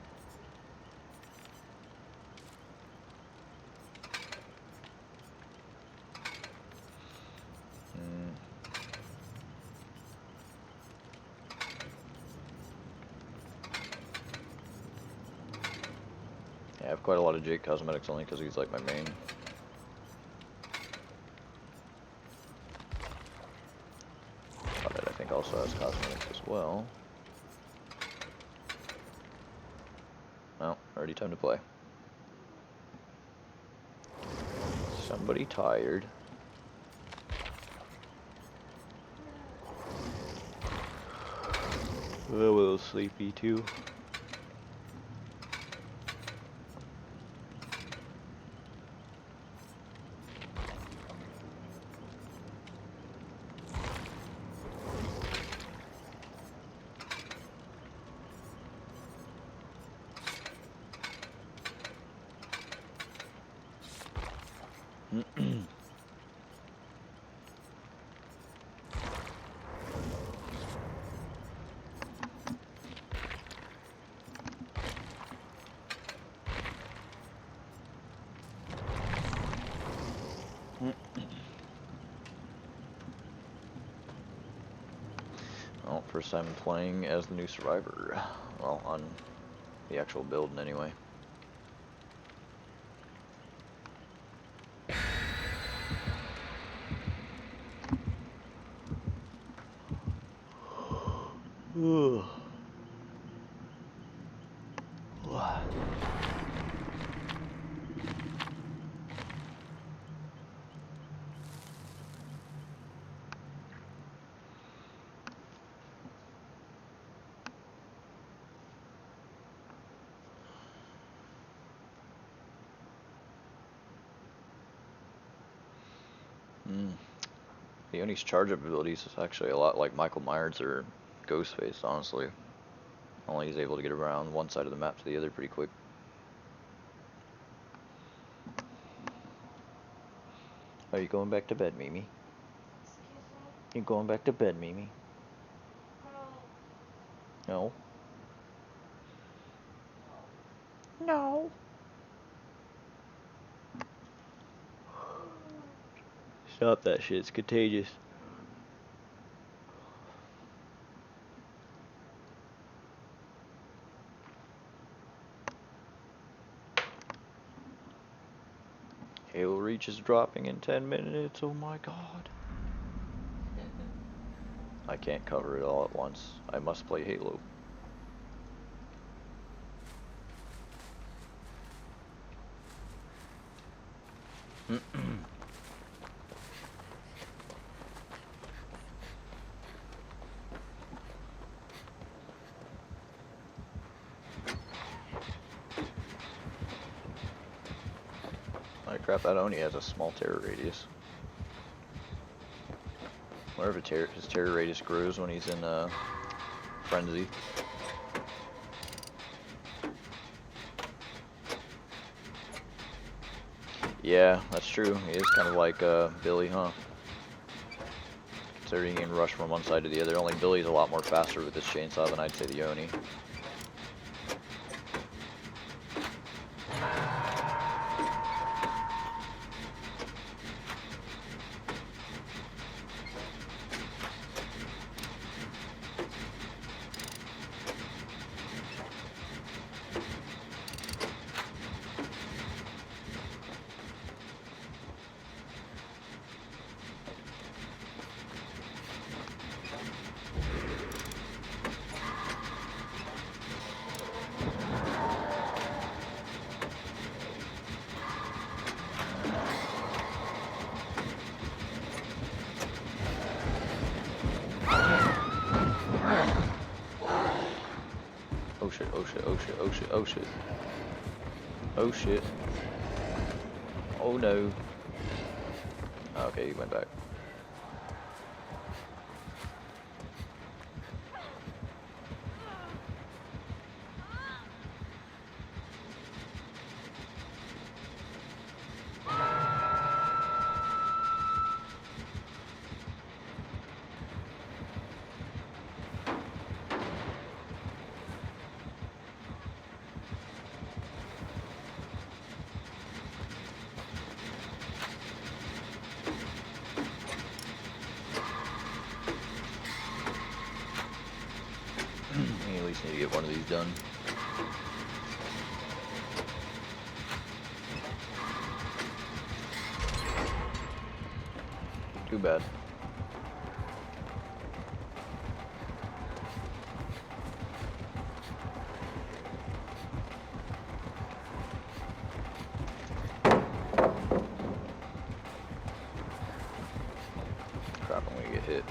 Yeah, I have quite a lot of Jake cosmetics only because he's like my main. But I think also has cosmetics as well. Well, already time to play. Somebody tired. A little sleepy too. Well, first time playing as the new survivor. Well, on the actual build anyway. Leonie's charge up abilities is actually a lot like Michael Myers or Ghostface, honestly. Only he's able to get around one side of the map to the other pretty quick. Are you going back to bed, Mimi? You going back to bed, Mimi? No. No. Stop that shit, it's contagious. Halo Reach is dropping in 10 minutes, oh my god. I can't cover it all at once. I must play Halo. Oh crap, that Oni has a small terror radius. Wherever his terror radius grows when he's in frenzy. Yeah, that's true. He is kind of like Billy, huh? Considering he can rush from one side to the other. Only Billy's a lot more faster with this chainsaw than I'd say the Oni. Oh shit, oh shit, oh shit, oh shit, oh shit. Oh shit. Oh no. Okay, he went back. We at least need to get one of these done. Too bad. Crap, I'm gonna get hit.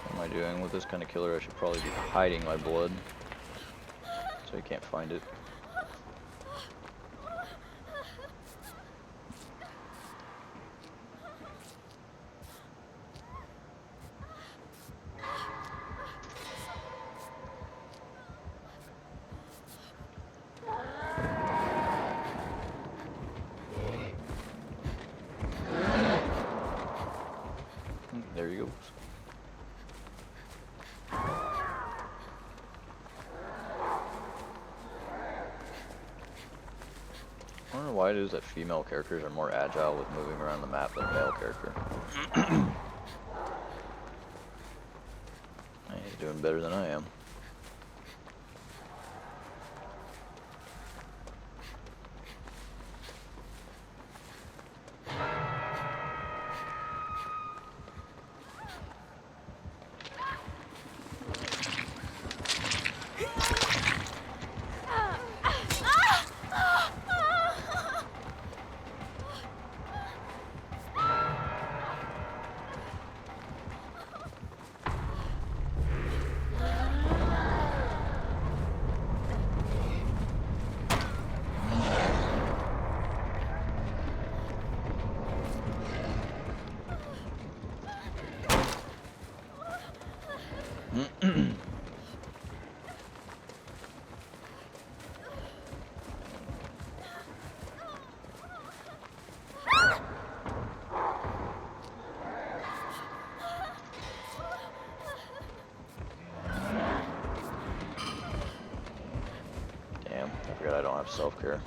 What am I doing with this kind of killer? I should probably be hiding my blood so he can't find it. There he goes. I don't know why it is that female characters are more agile with moving around the map than a male character. He's doing better than I am. Damn, I forgot I don't have self-care.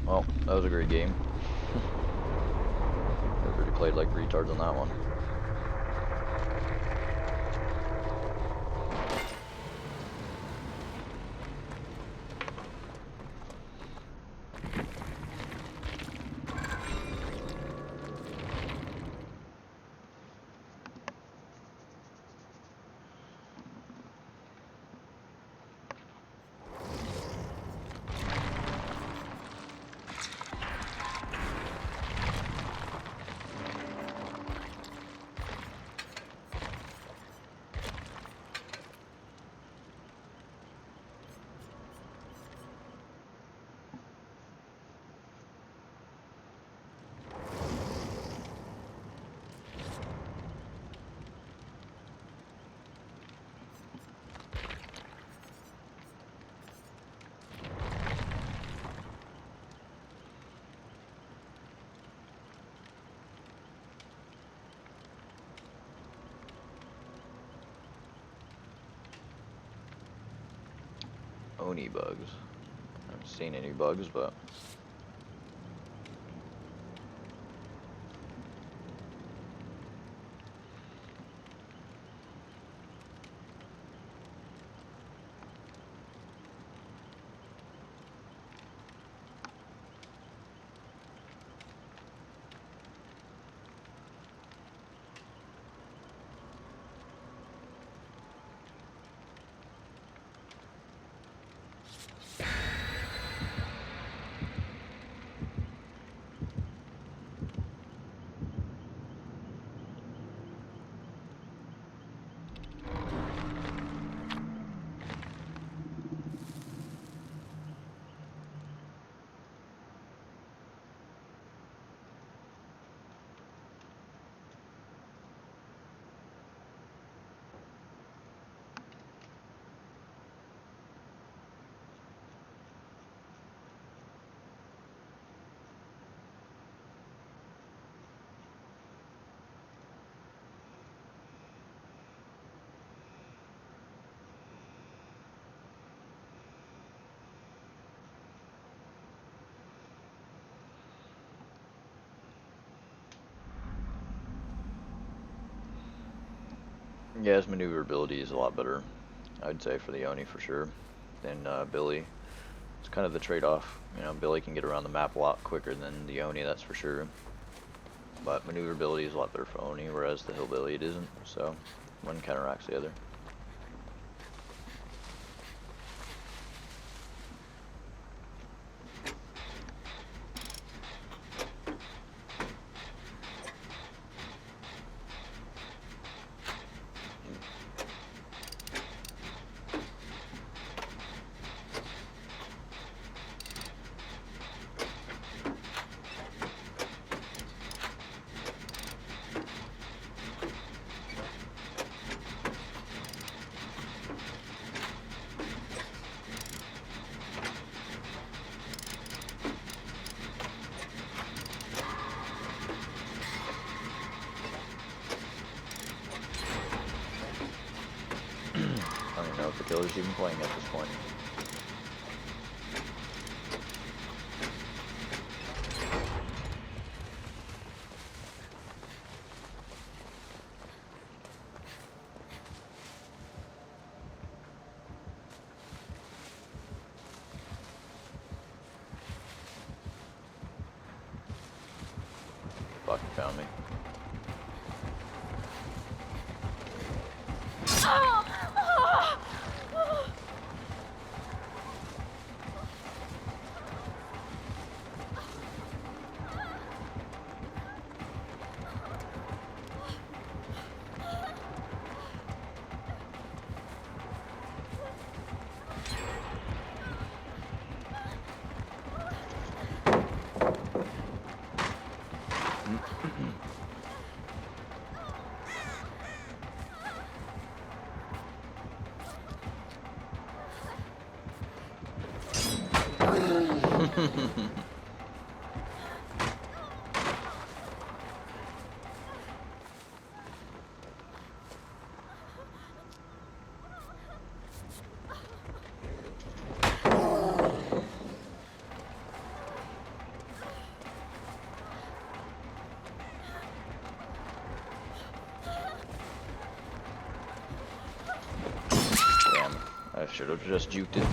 Well, that was a great game. Everybody played like retards on that one. Oni bugs. I haven't seen any bugs, but yeah, his maneuverability is a lot better, I'd say, for the Oni for sure, than Billy. It's kind of the trade-off. You know, Billy can get around the map a lot quicker than the Oni, that's for sure. But maneuverability is a lot better for Oni, whereas the Hillbilly it isn't. So one counteracts the other. I don't even know if the killer's even playing at this point. Fuck, he found me. Should have just juked it.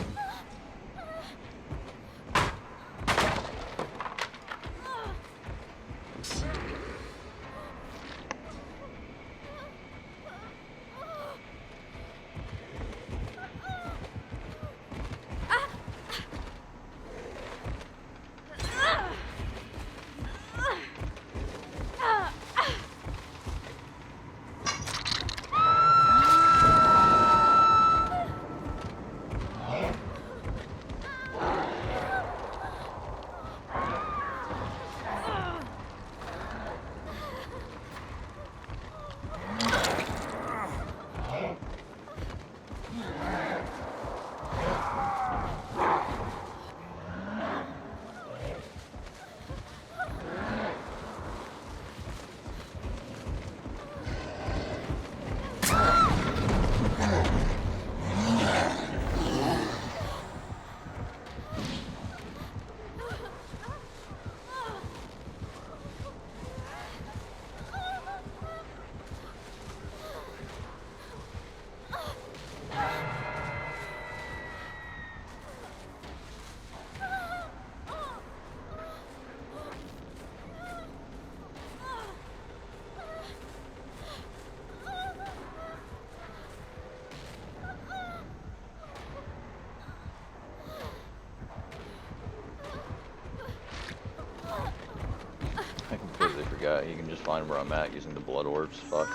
I completely forgot. You can just find where I'm at using the blood orbs. Fuck.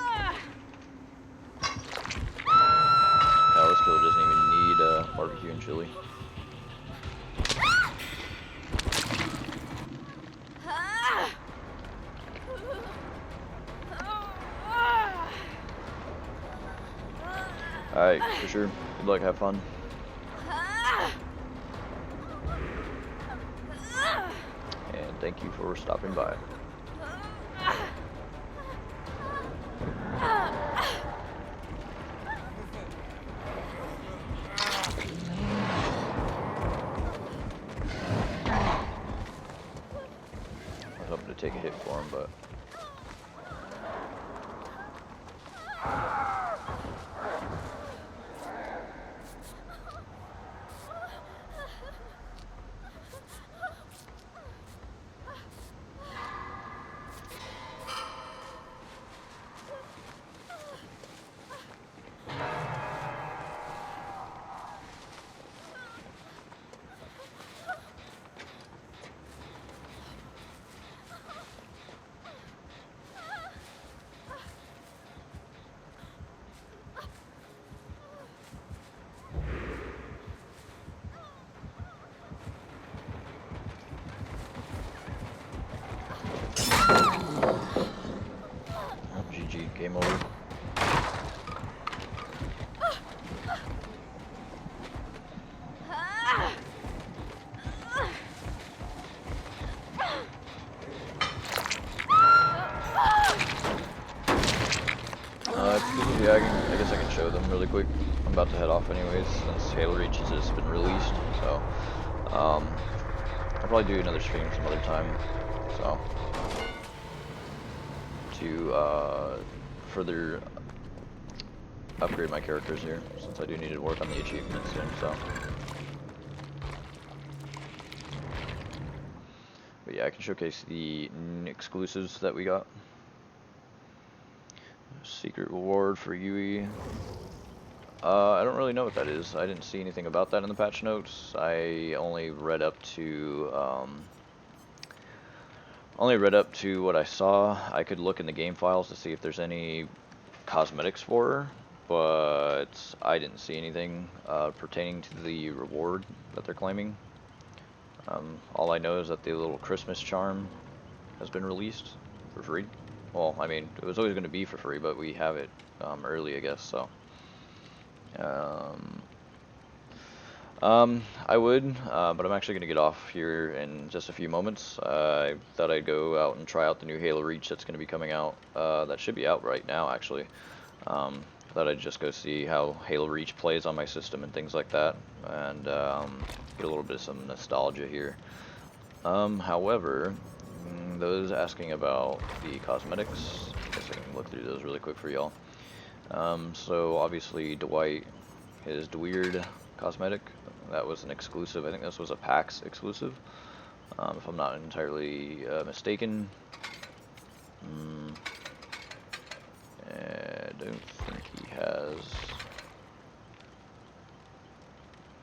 Hell, this killer doesn't even need barbecue and chili. Alright, for sure. Good luck, have fun. And thank you for stopping by. I was hoping to take a hit for him, but... GG, game over. Yeah, I guess I can show them really quick. I'm about to head off anyways, since Halo Reach has just been released, so I'll probably do another stream some other time, so to further upgrade my characters here, since I do need to work on the achievements soon, so. But yeah, I can showcase the exclusives that we got. Secret reward for Yui. I don't really know what that is. I didn't see anything about that in the patch notes. I only read up to what I saw. I could look in the game files to see if there's any cosmetics for her, but I didn't see anything pertaining to the reward that they're claiming. All I know is that the little Christmas charm has been released for free. Well, I mean, it was always going to be for free, but we have it early, I guess, so. I would, but I'm actually going to get off here in just a few moments. I thought I'd go out and try out the new Halo Reach that's going to be coming out. That should be out right now, actually. Thought I'd just go see how Halo Reach plays on my system and things like that, and get a little bit of some nostalgia here. However, those asking about the cosmetics, I guess I can look through those really quick for y'all. So obviously Dwight is Dweird. cosmetic. That was an exclusive. I think this was a PAX exclusive, if I'm not entirely mistaken. I don't think he has.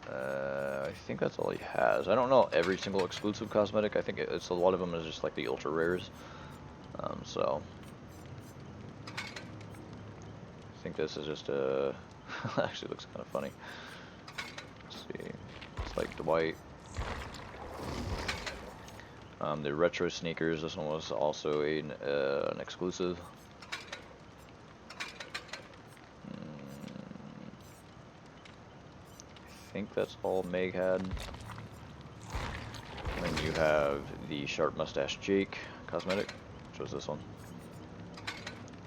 I think that's all he has. I don't know every single exclusive cosmetic. I think it's a lot of them is just like the ultra rares. So I think this is just a. Actually, looks kind of funny. Let's see. It's like Dwight. The retro sneakers. This one was also an exclusive. I think that's all Meg had. And then you have the Sharp Mustache Jake cosmetic, which was this one.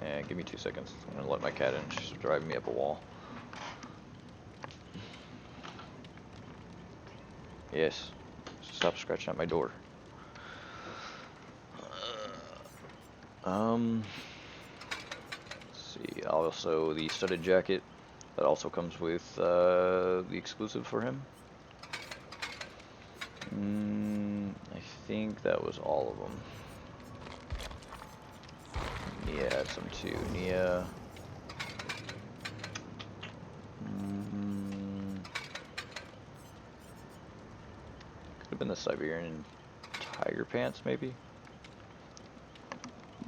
And give me 2 seconds. I'm gonna let my cat in. She's driving me up a wall. Yes. Stop scratching at my door. Let's see. Also, the studded jacket that also comes with the exclusive for him. I think that was all of them. Nia had some too. Nia. Could have been the Siberian Tiger Pants, maybe.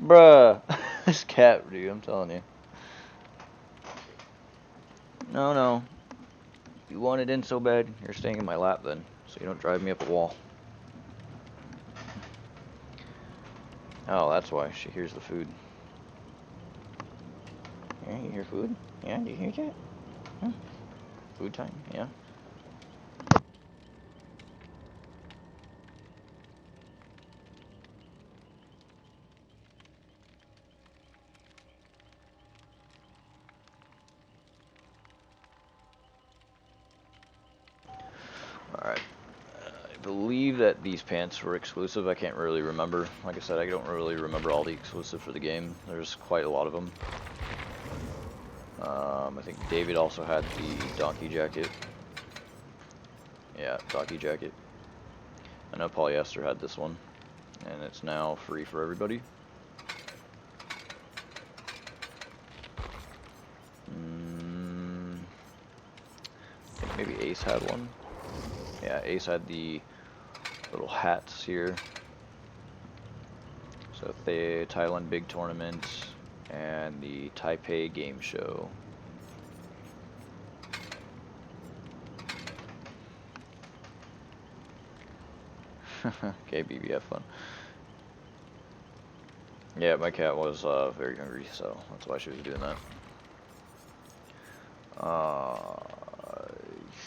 Bruh, this cat, dude, I'm telling you. No. You want it in so bad, you're staying in my lap then, so you don't drive me up a wall. Oh, that's why. She hears the food. Yeah, you hear food? Yeah, do you hear that? Huh? Food time, yeah. Alright. I believe that these pants were exclusive. I can't really remember. Like I said, I don't really remember all the exclusives for the game. There's quite a lot of them. I think David also had the donkey jacket. Yeah, donkey jacket. I know Polyester had this one, and it's now free for everybody. I think maybe Ace had one. Yeah, Ace had the little hats here. So the Thailand Big Tournament and the Taipei Game Show. Okay, BB, have fun. Yeah, my cat was very hungry, so that's why she was doing that. I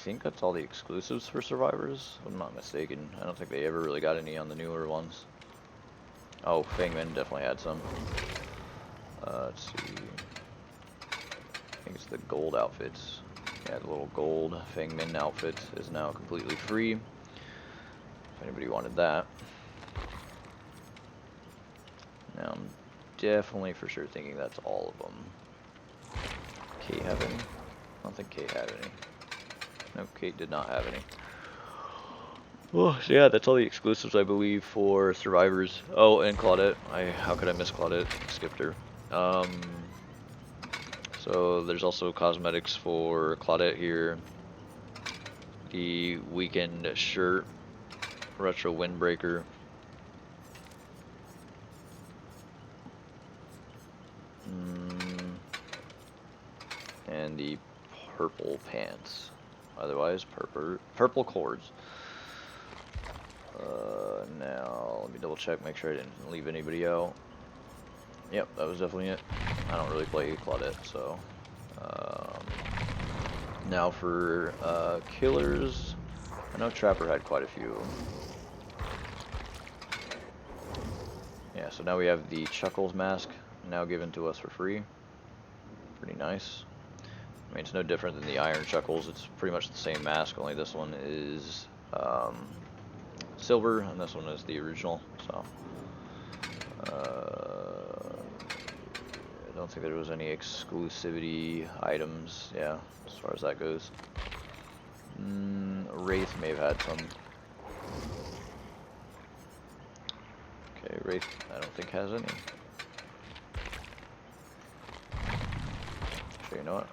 think that's all the exclusives for Survivors, if I'm not mistaken. I don't think they ever really got any on the newer ones. Oh, Fangman definitely had some. Let's see. I think it's the gold outfits. Yeah, the little gold Fangman outfit is now completely free. If anybody wanted that. Now I'm definitely for sure thinking that's all of them. Kate have any? I don't think Kate had any. No, Kate did not have any. Oh, so yeah, that's all the exclusives I believe for Survivors. Oh, and Claudette. How could I miss Claudette? Skipped her. So there's also cosmetics for Claudette here. The weekend shirt, retro windbreaker. And the purple pants. Otherwise, purple cords. Now, let me double check, make sure I didn't leave anybody out. Yep, that was definitely it. I don't really play Claudette, so. Now for killers, I know Trapper had quite a few. Yeah, so now we have the Chuckles mask, now given to us for free. Pretty nice. I mean, it's no different than the Iron Chuckles. It's pretty much the same mask, only this one is silver, and this one is the original. So, I don't think there was any exclusivity items, yeah, as far as that goes. Wraith may have had some. Okay, Wraith I don't think has any. Actually, you know what?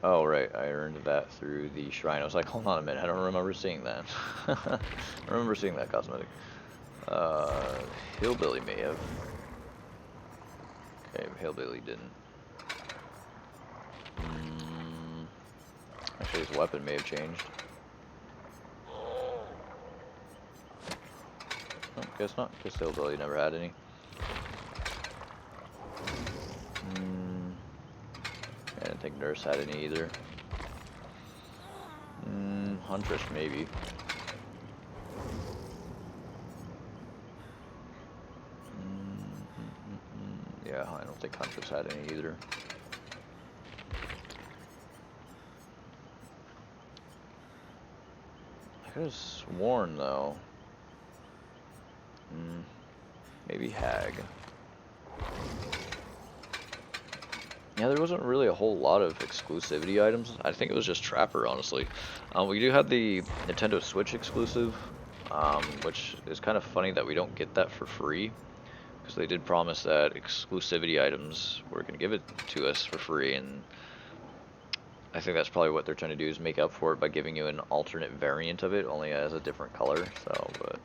Oh, right, I earned that through the shrine. I was like, hold on a minute, I don't remember seeing that. I remember seeing that cosmetic. Hillbilly may have. Okay, Hillbilly didn't. Actually, his weapon may have changed. Oh, guess not, because Hillbilly never had any. I didn't think Nurse had any either. Huntress, maybe. Yeah, I don't think Huntress had any either. I could have sworn, though. Maybe Hag. Yeah, there wasn't really a whole lot of exclusivity items. I think it was just Trapper, honestly. We do have the Nintendo Switch exclusive, which is kind of funny that we don't get that for free, because they did promise that exclusivity items were going to give it to us for free, and I think that's probably what they're trying to do, is make up for it by giving you an alternate variant of it, only as a different color. So, but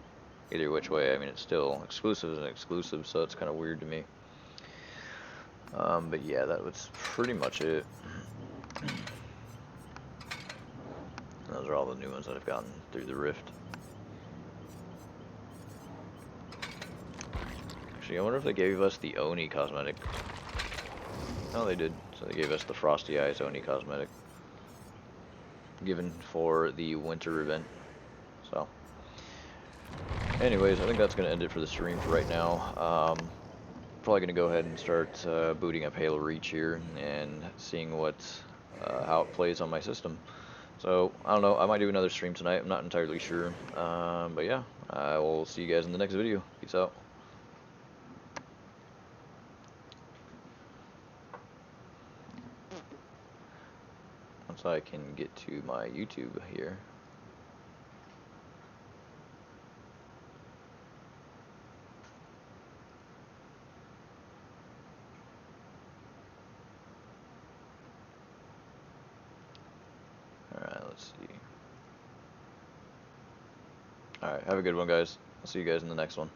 either which way, I mean, it's still exclusive and exclusive, so it's kind of weird to me. But yeah, that was pretty much it. Those are all the new ones that I've gotten through the Rift. Actually, I wonder if they gave us the Oni cosmetic. No, they did. So they gave us the Frosty Eyes Oni cosmetic, given for the winter event. So, anyways, I think that's going to end it for the stream for right now. Probably going to go ahead and start booting up Halo Reach here and seeing how it plays on my system. So, I don't know, I might do another stream tonight, I'm not entirely sure. But yeah, I will see you guys in the next video. Peace out. Once I can get to my YouTube here. Alright, let's see. Alright, have a good one, guys. I'll see you guys in the next one.